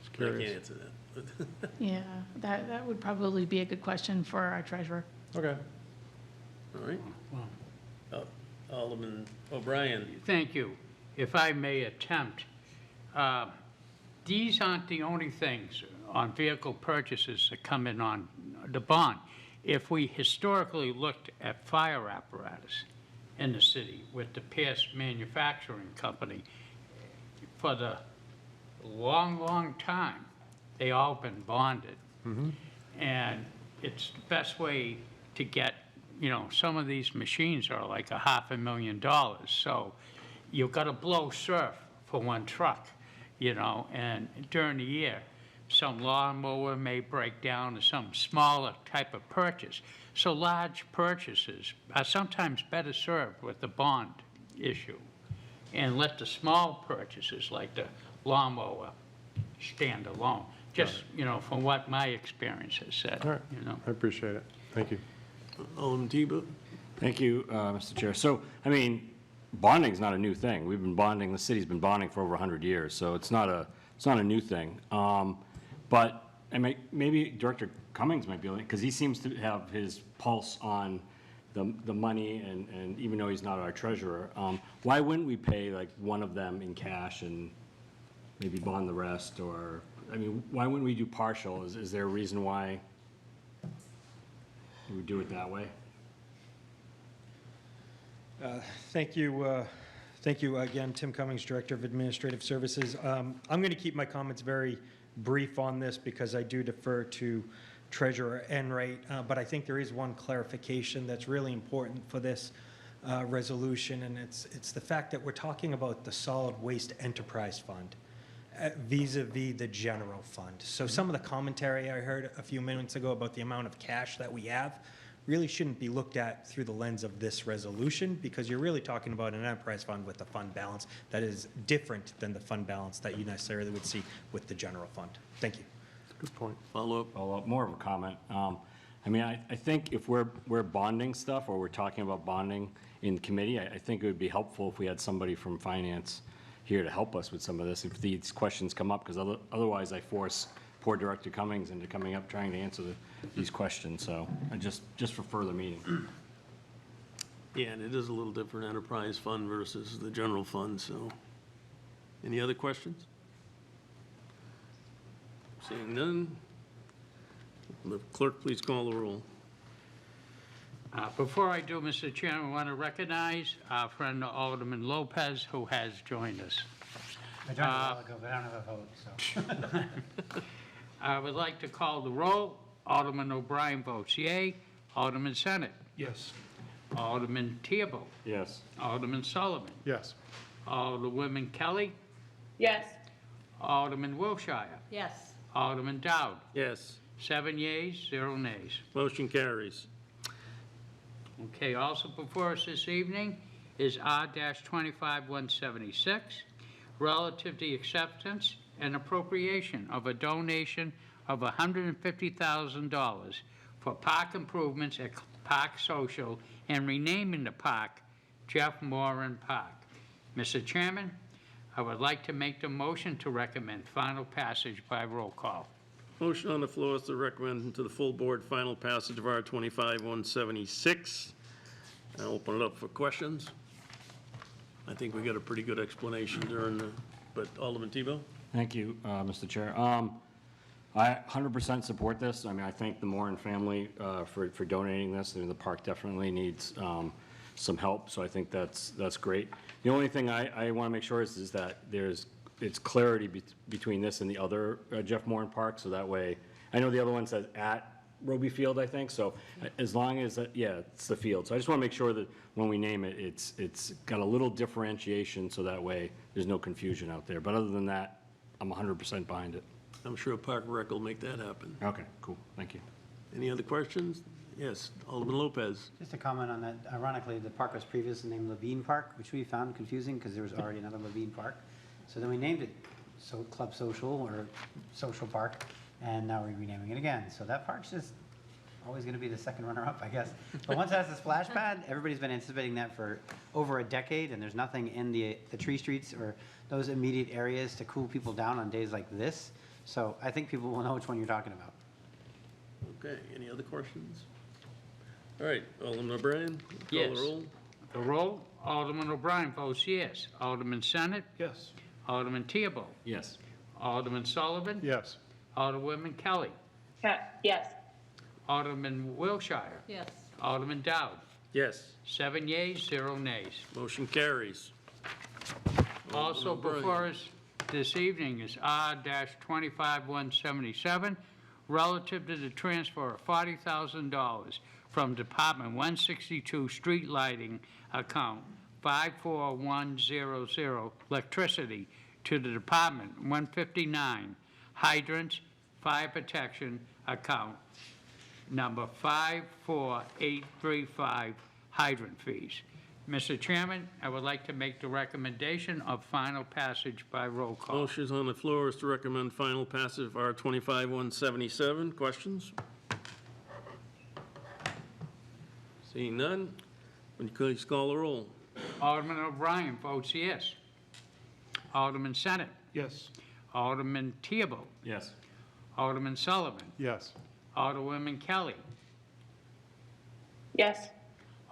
Speaker 13: Just
Speaker 2: I can't
Speaker 13: curious.
Speaker 2: answer that.
Speaker 9: Yeah, that would probably be a good question for our treasurer.
Speaker 13: Okay.
Speaker 2: All right. Alderman O'Brien?
Speaker 3: Thank you. If I may attempt, these aren't the only things on vehicle purchases that come in on the bond. If we historically looked at fire apparatus in the city with the Pierce Manufacturing Company, for the long time, they all been bonded. And it's the best way to get, some of these machines are like $500,000. So you've got to blow surf for one truck, and during the year, some lawnmower may break down or some smaller type of purchase. So large purchases are sometimes better served with the bond issue and let the small purchases like the lawnmower stand alone. Just, from what my experience has said,
Speaker 13: All right. I appreciate it. Thank you.
Speaker 2: Alderman Tebow?
Speaker 14: Thank you, Mr. Chair. So, bonding is not a new thing. We've been bonding, the city's been bonding for over 100 years, so it's not a new thing. But maybe Director Cummings might be able to, because he seems to have his pulse on the money, and even though he's not our treasurer, why wouldn't we pay like one of them in cash and maybe bond the rest? Or, why wouldn't we do partial? Is there a reason why we would do it that way?
Speaker 8: Thank you. Thank you again, Tim Cummings, Director of Administrative Services. I'm going to keep my comments very brief on this because I do defer to Treasurer Enright, but I think there is one clarification that's really important for this resolution, and it's the fact that we're talking about the Solid Waste Enterprise Fund vis-a-vis the general fund. So some of the commentary I heard a few minutes ago about the amount of cash that we have really shouldn't be looked at through the lens of this resolution, because you're really talking about an enterprise fund with a fund balance that is different than the fund balance that you necessarily would see with the general fund. Thank you.
Speaker 2: Good point. Follow-up?
Speaker 14: More of a comment. I think if we're bonding stuff, or we're talking about bonding in committee, I think it would be helpful if we had somebody from finance here to help us with some of this if these questions come up, because otherwise I force poor Director Cummings into coming up trying to answer these questions, so just for further meeting.
Speaker 2: Yeah, and it is a little different enterprise fund versus the general fund, so. Any other questions? Seeing none, the clerk please call the roll.
Speaker 3: Before I do, Mr. Chairman, I want to recognize our friend Alderman Lopez, who has joined us.
Speaker 16: I joined a while ago, but I don't have a vote, so.
Speaker 3: I would like to call the roll. Alderman O'Brien votes yea. Alderman Senate.
Speaker 15: Yes.
Speaker 3: Alderman Theobald.
Speaker 14: Yes.
Speaker 3: Alderman Sullivan.
Speaker 13: Yes.
Speaker 3: Alderwoman Kelly.
Speaker 5: Yes.
Speaker 3: Alderman Wilshire.
Speaker 1: Yes.
Speaker 3: Alderman Dowd.
Speaker 2: Yes.
Speaker 3: 7 yeas, 0 nays.
Speaker 2: Motion carries.
Speaker 3: Okay, also before us this evening is R-25-176, relative to the acceptance and appropriation of a donation of $150,000 for park improvements at Park Social and renaming the park Jeff Moran Park. Mr. Chairman, I would like to make the motion to recommend final passage by roll call.
Speaker 2: Motion on the floor is to recommend to the full board final passage of R-25-176. I'll open it up for questions. I think we got a pretty good explanation during the, but Alderman Tebow?
Speaker 14: Thank you, Mr. Chair. I 100% support this. I mean, I thank the Moran family for donating this. I mean, the park definitely needs some help, so I think that's great. The only thing I want to make sure is that it's clarity between this and the other Jeff Moran Park, so that way, I know the other one says at Roby Field, I think, so as long as, yeah, it's the field. So I just want to make sure that when we name it, it's got a little differentiation, so that way there's no confusion out there. But other than that, I'm 100% behind it.
Speaker 2: I'm sure Park Rec will make that happen.
Speaker 14: Okay, cool, thank you.
Speaker 2: Any other questions? Yes, Alderman Lopez.
Speaker 16: Just a comment on that. Ironically, the park was previously named Levine Park, which we found confusing because there was already another Levine Park. So then we named it Club Social or Social Park, and now we're renaming it again. So that park's just always going to be the second runner-up, I guess. But once it has a splash pad, everybody's been anticipating that for over a decade, and there's nothing in the tree streets or those immediate areas to cool people down on days like this. So I think people will know which one you're talking about.
Speaker 2: Okay, any other questions? All right, Alderman O'Brien, call
Speaker 3: Yes.
Speaker 2: the roll.
Speaker 3: The roll, Alderman O'Brien votes yes. Alderman Senate.
Speaker 15: Yes.
Speaker 3: Alderman Theobald.
Speaker 14: Yes.
Speaker 3: Alderman Sullivan.
Speaker 13: Yes.
Speaker 3: Alderwoman Kelly.
Speaker 5: Yes.
Speaker 3: Alderman Wilshire.
Speaker 1: Yes.
Speaker 3: Alderman Dowd.
Speaker 2: Yes.
Speaker 3: 7 yeas, 0 nays.
Speaker 2: Motion carries.
Speaker 3: Also
Speaker 2: Alderman
Speaker 3: before
Speaker 2: O'Brien.
Speaker 3: us this evening is R-25-177, relative to the transfer of $40,000 from Department 162 Street Lighting account 54100 electricity to the Department 159 Hydrants Fire Protection account number 54835 hydrant fees. Mr. Chairman, I would like to make the recommendation of final passage by roll call.
Speaker 2: Motion on the floor is to recommend final passage of R-25-177. Questions? Seeing none, would you please call the roll?
Speaker 3: Alderman O'Brien votes yes. Alderman Senate.
Speaker 15: Yes.
Speaker 3: Alderman Theobald.
Speaker 14: Yes.
Speaker 3: Alderman Sullivan.
Speaker 13: Yes.
Speaker 3: Alderwoman Kelly.
Speaker 5: Yes.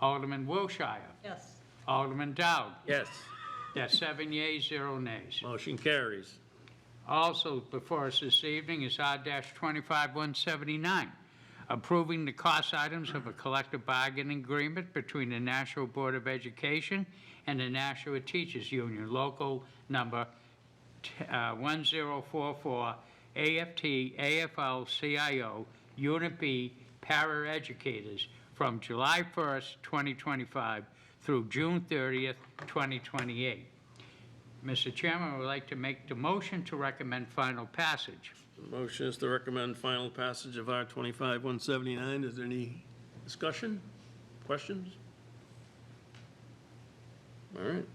Speaker 3: Alderman Wilshire.
Speaker 1: Yes.
Speaker 3: Alderman Dowd.
Speaker 2: Yes.
Speaker 3: That's 7 yeas, 0 nays.
Speaker 2: Motion carries.
Speaker 3: Also before us this evening is R-25-179, approving the cost items of a collective bargaining agreement between the National Board of Education and the National Teachers Union, local number 1044, AFT, AFL, CIO, Unit B, paraeducators, from July 1st, 2025 through June 30th, 2028. Mr. Chairman, I would like to make the motion to recommend final passage.
Speaker 2: The motion is to recommend final passage of R-25-179. Is there any discussion, questions? All right.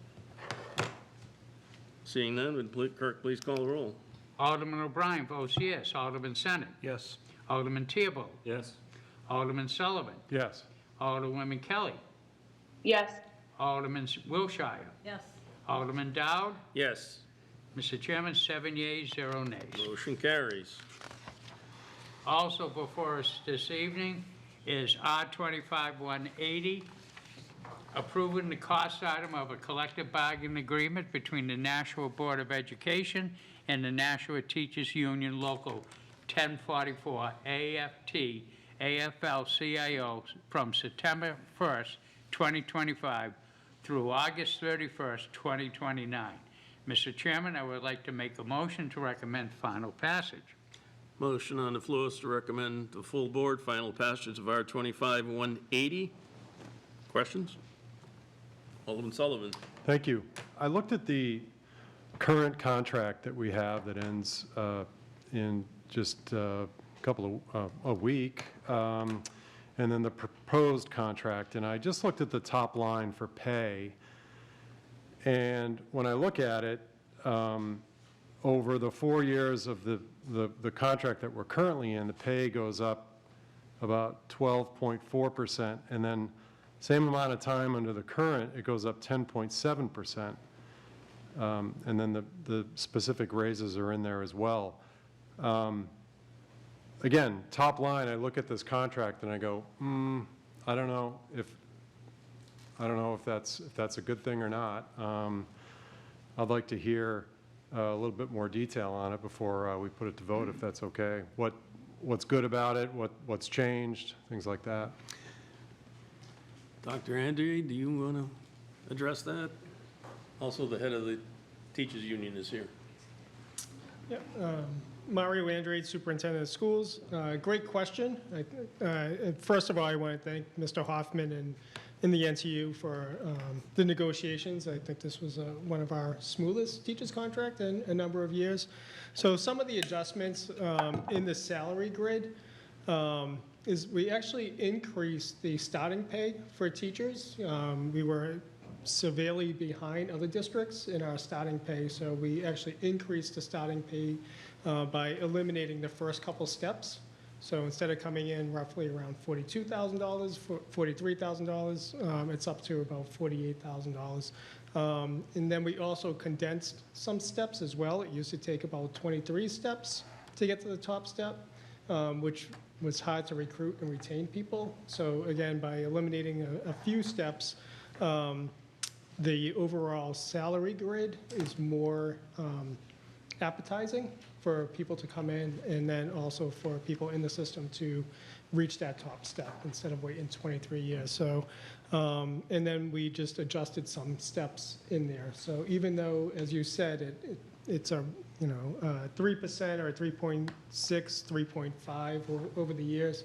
Speaker 2: Seeing none, would clerk please call the roll?
Speaker 3: Alderman O'Brien votes yes. Alderman Senate.
Speaker 15: Yes.
Speaker 3: Alderman Theobald.
Speaker 14: Yes.
Speaker 3: Alderman Sullivan.
Speaker 13: Yes.
Speaker 3: Alderwoman Kelly.
Speaker 5: Yes.
Speaker 3: Alderman Wilshire.
Speaker 1: Yes.
Speaker 3: Alderman Dowd?
Speaker 2: Yes.
Speaker 3: Mr. Chairman, 7 yeas, 0 nays.
Speaker 2: Motion carries.
Speaker 3: Also before us this evening is R-25-180, approving the cost item of a collective bargaining agreement between the Nashua Board of Education and the Nashua Teachers Union Local 1044 AFT AFL-CIO from September 1st, 2025 through August 31st, 2029. Mr. Chairman, I would like to make a motion to recommend final passage.
Speaker 2: Motion on the floor is to recommend the full board final passage of R-25-180. Questions? Alderman Sullivan.
Speaker 13: Thank you. I looked at the current contract that we have that ends in just a couple of, a week, and then the proposed contract, and I just looked at the top line for pay, and when I look at it, over the 4 years of the contract that we're currently in, the pay goes up about 12.4%, and then same amount of time under the current, it goes up 10.7%. And then the specific raises are in there as well. Again, top line, I look at this contract and I go, I don't know if that's a good thing or not. I'd like to hear a little bit more detail on it before we put it to vote, if that's okay. What's good about it? What's changed? Things like that.
Speaker 2: Dr. Andre, do you want to address that? Also, the head of the teachers union is here.
Speaker 6: Yeah, Mario Andrade, Superintendent of Schools. Great question. First of all, I want to thank Mr. Hoffman and the NTU for the negotiations. I think this was one of our smoothest teachers contract in a number of years. So some of the adjustments in the salary grid is we actually increased the starting pay for teachers. We were severely behind other districts in our starting pay, so we actually increased the starting pay by eliminating the first couple steps. So instead of coming in roughly around $42,000, $43,000, it's up to about $48,000. And then we also condensed some steps as well. It used to take about 23 steps to get to the top step, which was hard to recruit and retain people. So again, by eliminating a few steps, the overall salary grid is more appetizing for people to come in, and then also for people in the system to reach that top step instead of waiting 23 years. So, and then we just adjusted some steps in there. So even though, as you said, it's a 3% or 3.6, 3.5 over the years,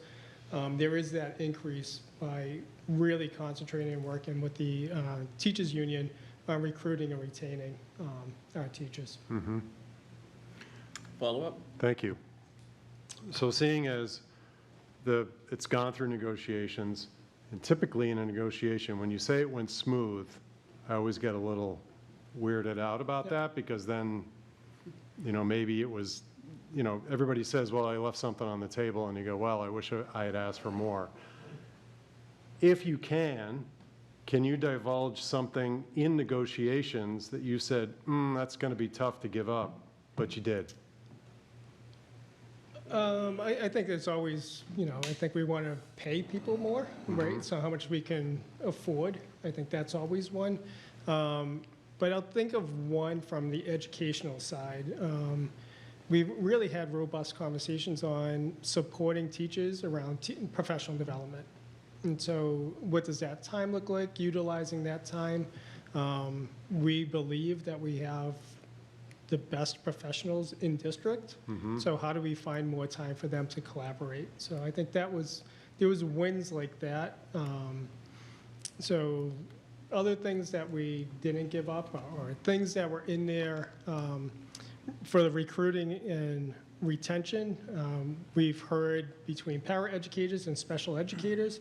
Speaker 6: there is that increase by really concentrating and working with the teachers union on recruiting and retaining our teachers.
Speaker 13: Mm-hmm.
Speaker 2: Follow-up?
Speaker 13: Thank you. So seeing as it's gone through negotiations, and typically in a negotiation, when you say it went smooth, I always get a little weirded out about that, because then, maybe it was, everybody says, well, I left something on the table, and you go, well, I wish I had asked for more. If you can you divulge something in negotiations that you said, that's going to be tough to give up, but you did?
Speaker 6: I think it's always, I think we want to pay people more, right? So how much we can afford, I think that's always one. But I'll think of one from the educational side. We've really had robust conversations on supporting teachers around professional development. And so what does that time look like, utilizing that time? We believe that we have the best professionals in district. So how do we find more time for them to collaborate? So I think there was wins like that. So other things that we didn't give up, or things that were in there for the recruiting and retention, we've heard between paraeducators and special educators.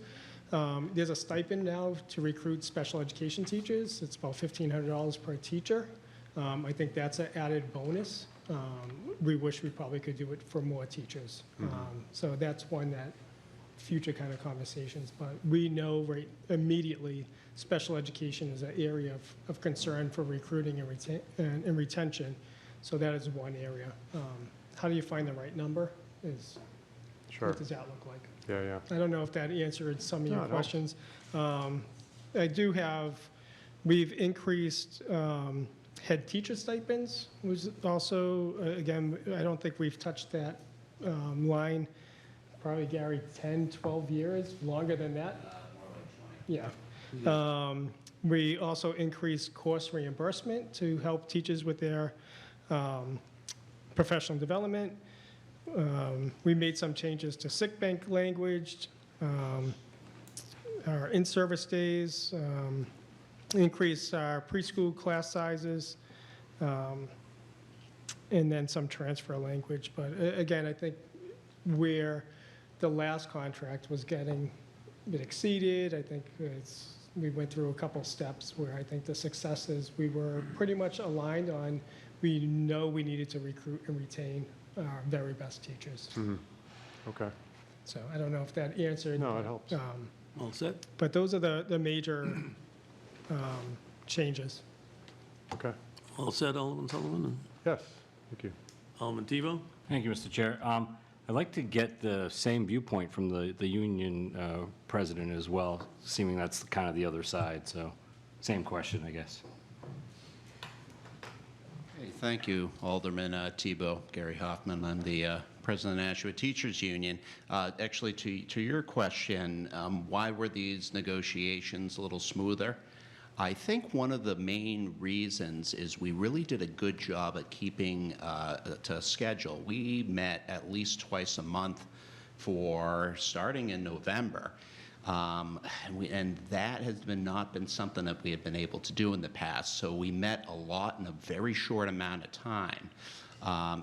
Speaker 6: There's a stipend now to recruit special education teachers. It's about $1,500 per teacher. I think that's an added bonus. We wish we probably could do it for more teachers. So that's one that future kind of conversations. But we know right immediately, special education is an area of concern for recruiting and retention. So that is one area. How do you find the right number is,
Speaker 13: Sure.
Speaker 6: what does that look like?
Speaker 13: Yeah, yeah.
Speaker 6: I don't know if that answered some of
Speaker 13: No,
Speaker 6: your
Speaker 13: it helps.
Speaker 6: questions. I do have, we've increased head teacher stipends, was also, again, I don't think we've touched that line, probably, Gary, 10, 12 years, longer than that? Yeah. We also increased course reimbursement to help teachers with their professional development. We made some changes to sick bank language, our in-service days, increase our preschool class sizes, and then some transfer language. But again, I think where the last contract was getting it exceeded, I think we went through a couple steps where I think the successes, we were pretty much aligned on, we know we needed to recruit and retain our very best teachers.
Speaker 13: Okay.
Speaker 6: So I don't know if that answered.
Speaker 13: No, it helps.
Speaker 2: All set?
Speaker 6: But those are the major changes.
Speaker 13: Okay.
Speaker 2: All set, Alderman Sullivan?
Speaker 13: Yes, thank you.
Speaker 2: Alderman Tebow?
Speaker 14: Thank you, Mr. Chair. I'd like to get the same viewpoint from the union president as well, seeming that's kind of the other side, so same question, I guess.
Speaker 17: Hey, thank you, Alderman Tebow. Gary Hoffman. I'm the president of the Nashua Teachers Union. Actually, to your question, why were these negotiations a little smoother? I think one of the main reasons is we really did a good job at keeping to schedule. We met at least twice a month for starting in November. And that has not been something that we have been able to do in the past. So we met a lot in a very short amount of time.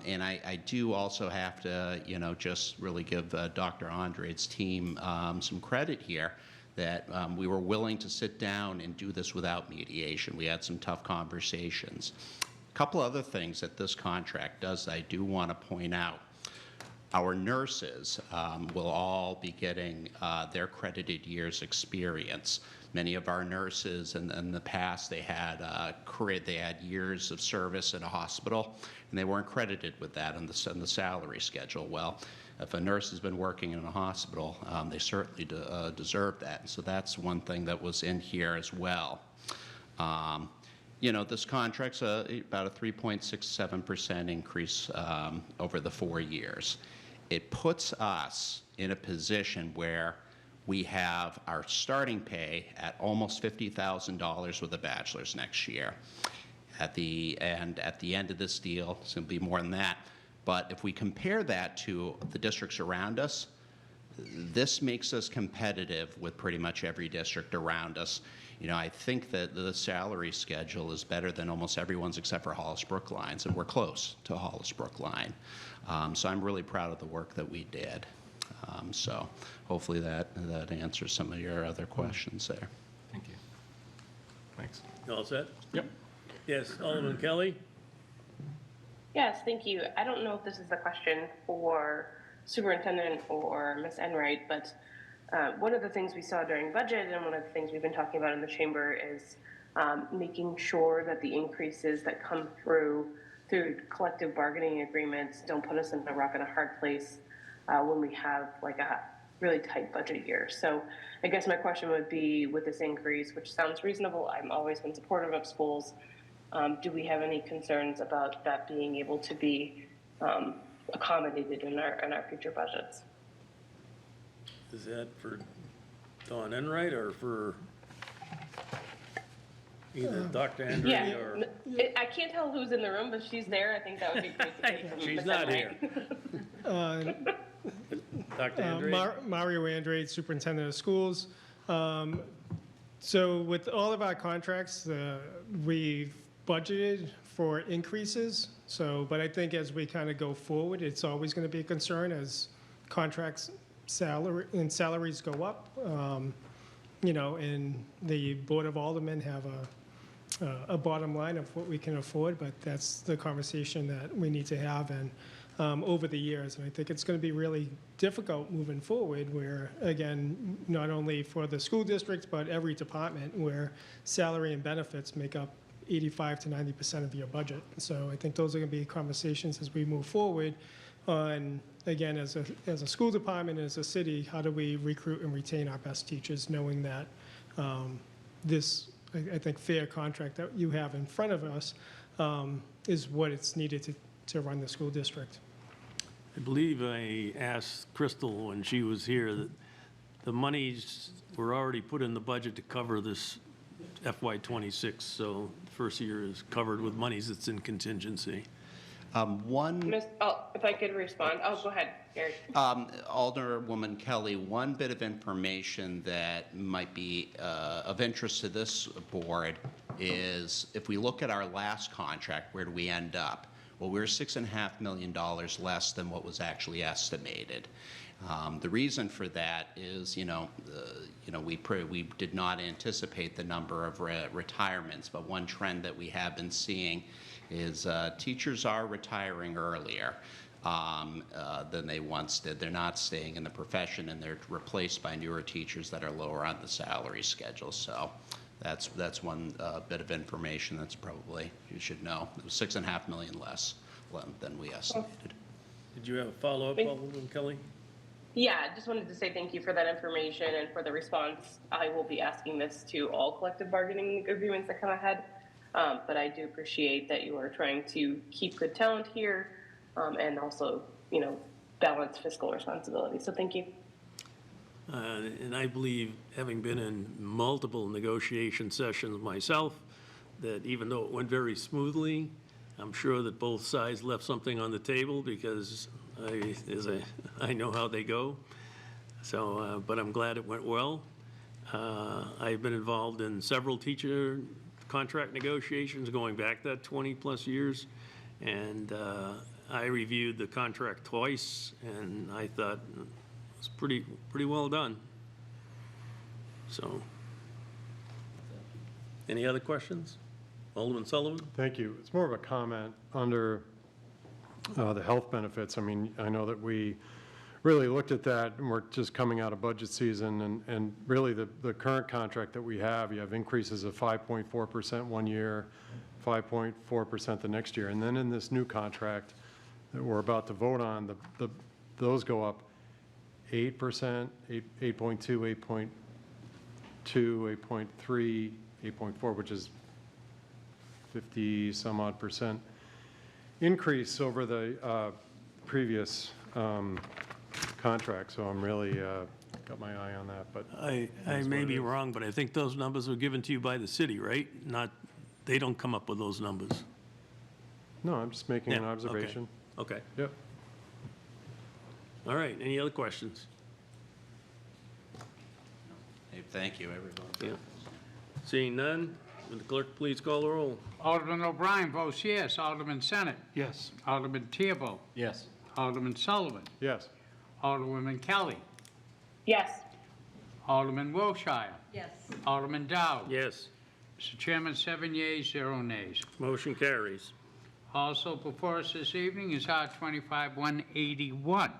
Speaker 17: And I do also have to, just really give Dr. Andre's team some credit here that we were willing to sit down and do this without mediation. We had some tough conversations. A couple other things that this contract does that I do want to point out. Our nurses will all be getting their credited years experience. Many of our nurses in the past, they had years of service in a hospital, and they weren't credited with that on the salary schedule. Well, if a nurse has been working in a hospital, they certainly deserve that. So that's one thing that was in here as well. This contract's about a 3.67% increase over the 4 years. It puts us in a position where we have our starting pay at almost $50,000 with a bachelor's next year. At the end of this deal, it's going to be more than that. But if we compare that to the districts around us, this makes us competitive with pretty much every district around us. I think that the salary schedule is better than almost everyone's except for Hollis Brookline's, and we're close to Hollis Brookline. So I'm really proud of the work that we did. So hopefully that answers some of your other questions there.
Speaker 14: Thank you. Thanks.
Speaker 2: You all set?
Speaker 14: Yep.
Speaker 2: Yes, Alderman Kelly?
Speaker 5: Yes, thank you. I don't know if this is a question for Superintendent or Ms. Enright, but one of the things we saw during budget and one of the things we've been talking about in the chamber is making sure that the increases that come through collective bargaining agreements don't put us in a rock and a hard place when we have like a really tight budget year. So I guess my question would be, with this increase, which sounds reasonable, I've always been supportive of schools, do we have any concerns about that being able to be accommodated in our future budgets?
Speaker 2: Is that for Dawn Enright or for either Dr. Andre
Speaker 5: Yeah,
Speaker 2: or?
Speaker 5: I can't tell who's in the room, but she's there. I think that would be great to hear from
Speaker 2: She's
Speaker 5: Ms.
Speaker 2: not
Speaker 5: Enright.
Speaker 2: here. Dr. Andre?
Speaker 6: Mario Andrade, Superintendent of Schools. So with all of our contracts, we've budgeted for increases. But I think as we kind of go forward, it's always going to be a concern as contracts salaries go up. And the Board of Aldermen have a bottom line of what we can afford, but that's the conversation that we need to have. And over the years. And I think it's going to be really difficult moving forward where, again, not only for the school districts, but every department where salary and benefits make up 85 to 90% of your budget. So I think those are going to be conversations as we move forward on, again, as a school department, as a city, how do we recruit and retain our best teachers, knowing that this, I think, fair contract that you have in front of us is what it's needed to run the school district.
Speaker 2: I believe I asked Crystal when she was here that the monies were already put in the budget to cover this FY '26, so the first year is covered with monies that's in contingency.
Speaker 5: If I could respond. Oh, go ahead, Gary.
Speaker 17: Alderwoman Kelly, one bit of information that might be of interest to this board is if we look at our last contract, where do we end up? Well, we're $6.5 million less than what was actually estimated. The reason for that is, we did not anticipate the number of retirements, but one trend that we have been seeing is teachers are retiring earlier than they once did. They're not staying in the profession, and they're replaced by newer teachers that are lower on the salary schedule. So that's one bit of information that's probably you should know. It was $6.5 million less than we estimated.
Speaker 2: Did you have a follow-up, Alderwoman Kelly?
Speaker 5: Yeah, I just wanted to say thank you for that information and for the response. I will be asking this to all collective bargaining agreements that come ahead. But I do appreciate that you are trying to keep good talent here and also, balance fiscal responsibility. So thank you.
Speaker 2: And I believe, having been in multiple negotiation sessions myself, that even though it went very smoothly, I'm sure that both sides left something on the table because I know how they go. So, but I'm glad it went well. I've been involved in several teacher contract negotiations going back that 20-plus years, and I reviewed the contract twice, and I thought it was pretty well done. So, any other questions? Alderman Sullivan?
Speaker 13: Thank you. It's more of a comment under the health benefits. I mean, I know that we really looked at that, and we're just coming out of budget season, and really the current contract that we have, you have increases of 5.4% one year, 5.4% the next year, and then in this new contract that we're about to vote on, those go up 8%, 8.2, 8.2, 8.3, 8.4, which is 50 some odd percent increase over the previous contract. So I'm really got my eye on that. But
Speaker 2: I may be wrong, but I think those numbers were given to you by the city, right? They don't come up with those numbers.
Speaker 13: No, I'm just making an observation.
Speaker 2: Okay.
Speaker 13: Yep.
Speaker 2: All right, any other questions?
Speaker 17: Hey, thank you, everyone.
Speaker 2: Yeah. Seeing none, would the clerk please call the roll?
Speaker 3: Alderman O'Brien votes yes. Alderman Senate.
Speaker 15: Yes.
Speaker 3: Alderman Theobald.
Speaker 14: Yes.
Speaker 3: Alderman Sullivan.
Speaker 13: Yes.
Speaker 3: Alderwoman Kelly.
Speaker 5: Yes.
Speaker 3: Alderman Wilshire.
Speaker 1: Yes.
Speaker 3: Alderman Dowd.
Speaker 2: Yes.
Speaker 3: Mr. Chairman, 7 yeas, 0 nays.
Speaker 2: Motion carries.
Speaker 3: Also before us this evening is R 25-181,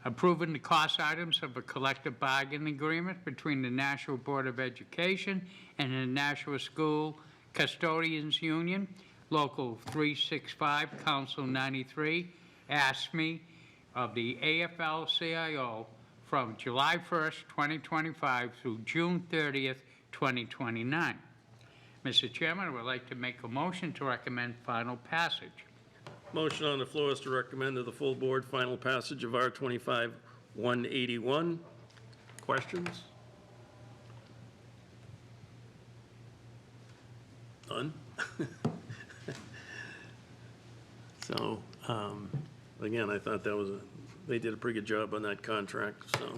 Speaker 3: approving the cost items of a collective bargaining agreement between the Nashua Board of Education and the Nashua School Custodians Union, Local 365, Council 93, ASME of the AFL-CIO from July 1st, 2025 through June 30th, 2029. Mr. Chairman, I would like to make a motion to recommend final passage.
Speaker 2: Motion on the floor is to recommend to the full board final passage of R 25-181. Questions? None? So, again, I thought they did a pretty good job on that contract, so.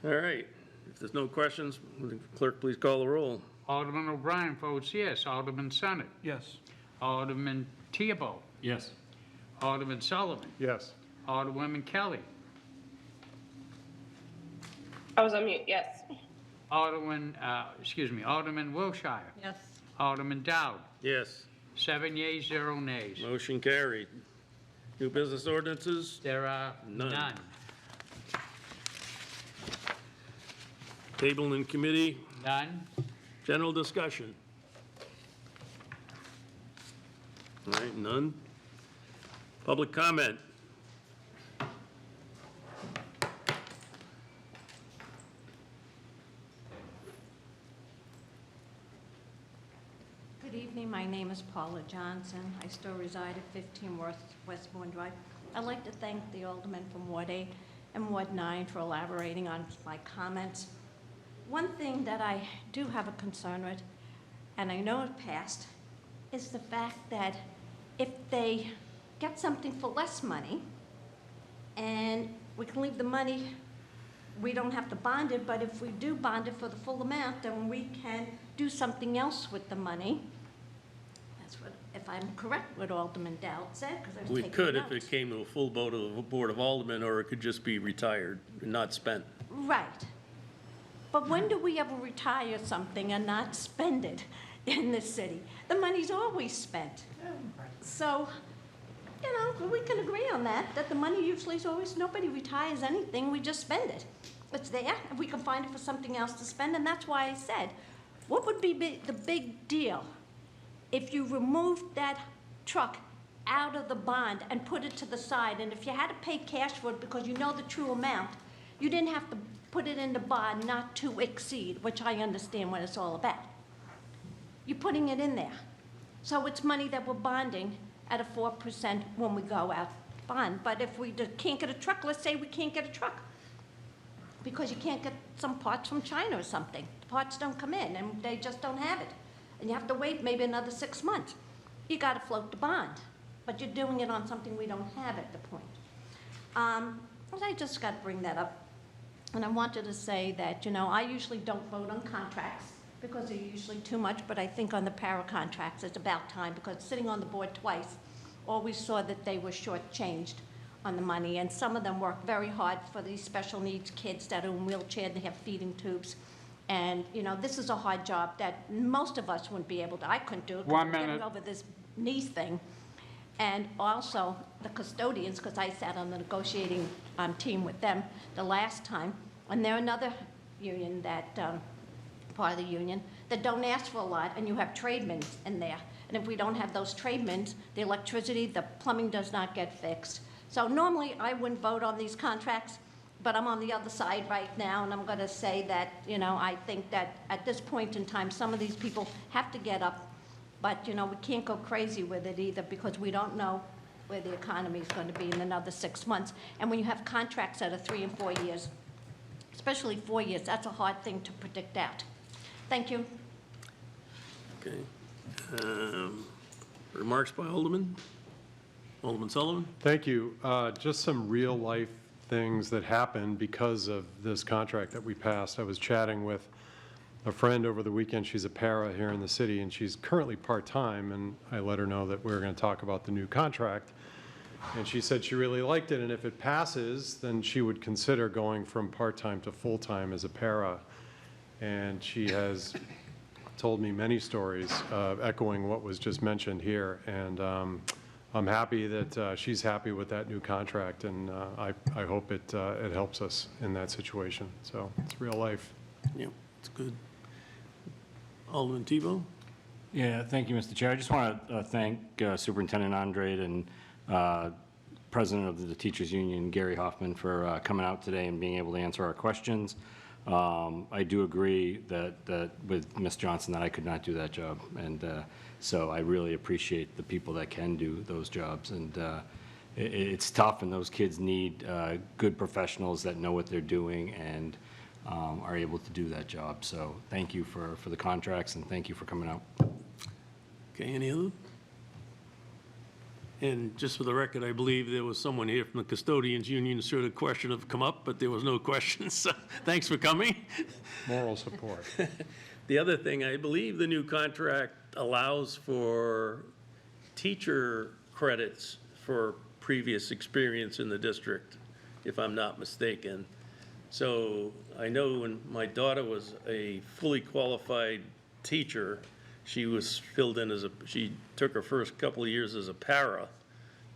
Speaker 2: All right, if there's no questions, would the clerk please call the roll?
Speaker 3: Alderman O'Brien votes yes. Alderman Senate.
Speaker 15: Yes.
Speaker 3: Alderman Theobald.
Speaker 14: Yes.
Speaker 3: Alderman Sullivan.
Speaker 13: Yes.
Speaker 3: Alderwoman Kelly.
Speaker 5: I was on mute. Yes.
Speaker 3: Alderman Wilshire.
Speaker 1: Yes.
Speaker 3: Alderman Dowd.
Speaker 2: Yes.
Speaker 3: 7 yeas, 0 nays.
Speaker 2: Motion carried. New business ordinances?
Speaker 3: There are
Speaker 2: None.
Speaker 3: none.
Speaker 2: Table in committee?
Speaker 3: None.
Speaker 2: General discussion? All right, none. Public comment?
Speaker 10: Good evening, my name is Paula Johnson. I still reside at 15 Westbourne Drive. I'd like to thank the aldermen from Ward 8 and Ward 9 for elaborating on my comments. One thing that I do have a concern with, and I know it passed, is the fact that if they get something for less money, and we can leave the money, we don't have to bond it, but if we do bond it for the full amount, then we can do something else with the money. That's what, if I'm correct, what Alderman Dowd said, because I was
Speaker 2: We
Speaker 10: taking
Speaker 2: could if
Speaker 10: notes.
Speaker 2: it came to a full vote of the Board of Aldermen, or it could just be retired and not spent.
Speaker 10: Right. But when do we ever retire something and not spend it in this city? The money's always spent. So, you know, we can agree on that the money usually is always, nobody retires anything, we just spend it. It's there, and we can find it for something else to spend, and that's why I said, what would be the big deal if you removed that truck out of the bond and put it to the side, and if you had to pay cash for it because you know the true amount, you didn't have to put it in the bond not to exceed, which I understand what it's all about. You're putting it in there. So it's money that we're bonding at a 4% when we go out bond. But if we can't get a truck, let's say we can't get a truck because you can't get some parts from China or something. The parts don't come in and they just don't have it. And you have to wait maybe another 6 months. You got to float the bond, but you're doing it on something we don't have at the point. And I just got to bring that up. And I wanted to say that, you know, I usually don't vote on contracts because they're usually too much, but I think on the para contracts, it's about time because sitting on the board twice, always saw that they were shortchanged on the money. And some of them work very hard for these special needs kids that are in wheelchairs, they have feeding tubes. And, you know, this is a hard job that most of us wouldn't be able to, I couldn't do it.
Speaker 12: 1
Speaker 10: Getting
Speaker 12: minute.
Speaker 10: over this knee thing. And also the custodians, because I sat on the negotiating team with them the last time, and they're another union that, part of the union, that don't ask for a lot, and you have tradesmen in there. And if we don't have those tradesmen, the electricity, the plumbing does not get fixed. So normally I wouldn't vote on these contracts, but I'm on the other side right now, and I'm going to say that, you know, I think that at this point in time, some of these people have to get up. But, you know, we can't go crazy with it either because we don't know where the economy is going to be in another 6 months. And when you have contracts that are 3 and 4 years, especially 4 years, that's a hard thing to predict out. Thank you.
Speaker 2: Okay. Remarks by Alderman? Alderman Sullivan?
Speaker 13: Thank you. Just some real-life things that happened because of this contract that we passed. I was chatting with a friend over the weekend. She's a para here in the city, and she's currently part-time, and I let her know that we were going to talk about the new contract. And she said she really liked it, and if it passes, then she would consider going from part-time to full-time as a para. And she has told me many stories echoing what was just mentioned here. And I'm happy that she's happy with that new contract, and I hope it helps us in that situation. So it's real life.
Speaker 2: Yeah, it's good. Alderman Tebow?
Speaker 14: Yeah, thank you, Mr. Chair. I just want to thank Superintendent Andrade and President of the Teachers Union, Gary Hoffman, for coming out today and being able to answer our questions. I do agree that with Ms. Johnson that I could not do that job, and so I really appreciate the people that can do those jobs. And it's tough, and those kids need good professionals that know what they're doing and are able to do that job. So thank you for the contracts, and thank you for coming out.
Speaker 2: Okay, any other? And just for the record, I believe there was someone here from the Custodians Union should a question have come up, but there was no questions, so thanks for coming.
Speaker 13: Moral support.
Speaker 2: The other thing, I believe the new contract allows for teacher credits for previous experience in the district, if I'm not mistaken. So I know when my daughter was a fully qualified teacher, she was filled in as she took her first couple of years as a para,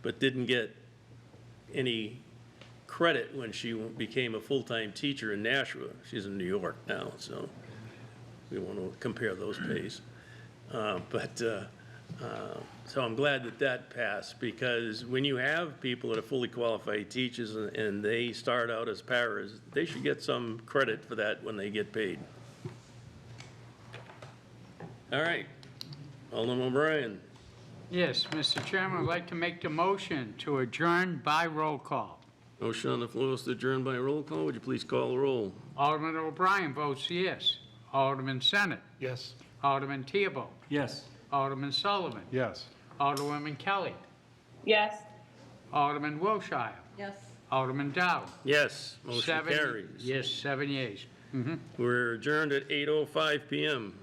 Speaker 2: but didn't get any credit when she became a full-time teacher in Nashua. She's in New York now, so we want to compare those pays. So I'm glad that that passed, because when you have people that are fully qualified teachers and they start out as paras, they should get some credit for that when they get paid. All right, Alderman O'Brien.
Speaker 3: Yes, Mr. Chairman, I'd like to make the motion to adjourn by roll call.
Speaker 2: Motion on the floor is to adjourn by roll call. Would you please call the roll?
Speaker 3: Alderman O'Brien votes yes. Alderman Senate.
Speaker 15: Yes.
Speaker 3: Alderman Theobald.
Speaker 14: Yes.
Speaker 3: Alderman Sullivan.
Speaker 13: Yes.
Speaker 3: Alderwoman Kelly.
Speaker 5: Yes.
Speaker 3: Alderman Wilshire.
Speaker 1: Yes.
Speaker 3: Alderman Dow.
Speaker 2: Yes, motion
Speaker 3: Seven-
Speaker 2: carries.
Speaker 3: Yes, 7 yeas.
Speaker 2: We're adjourned at 8:05 PM.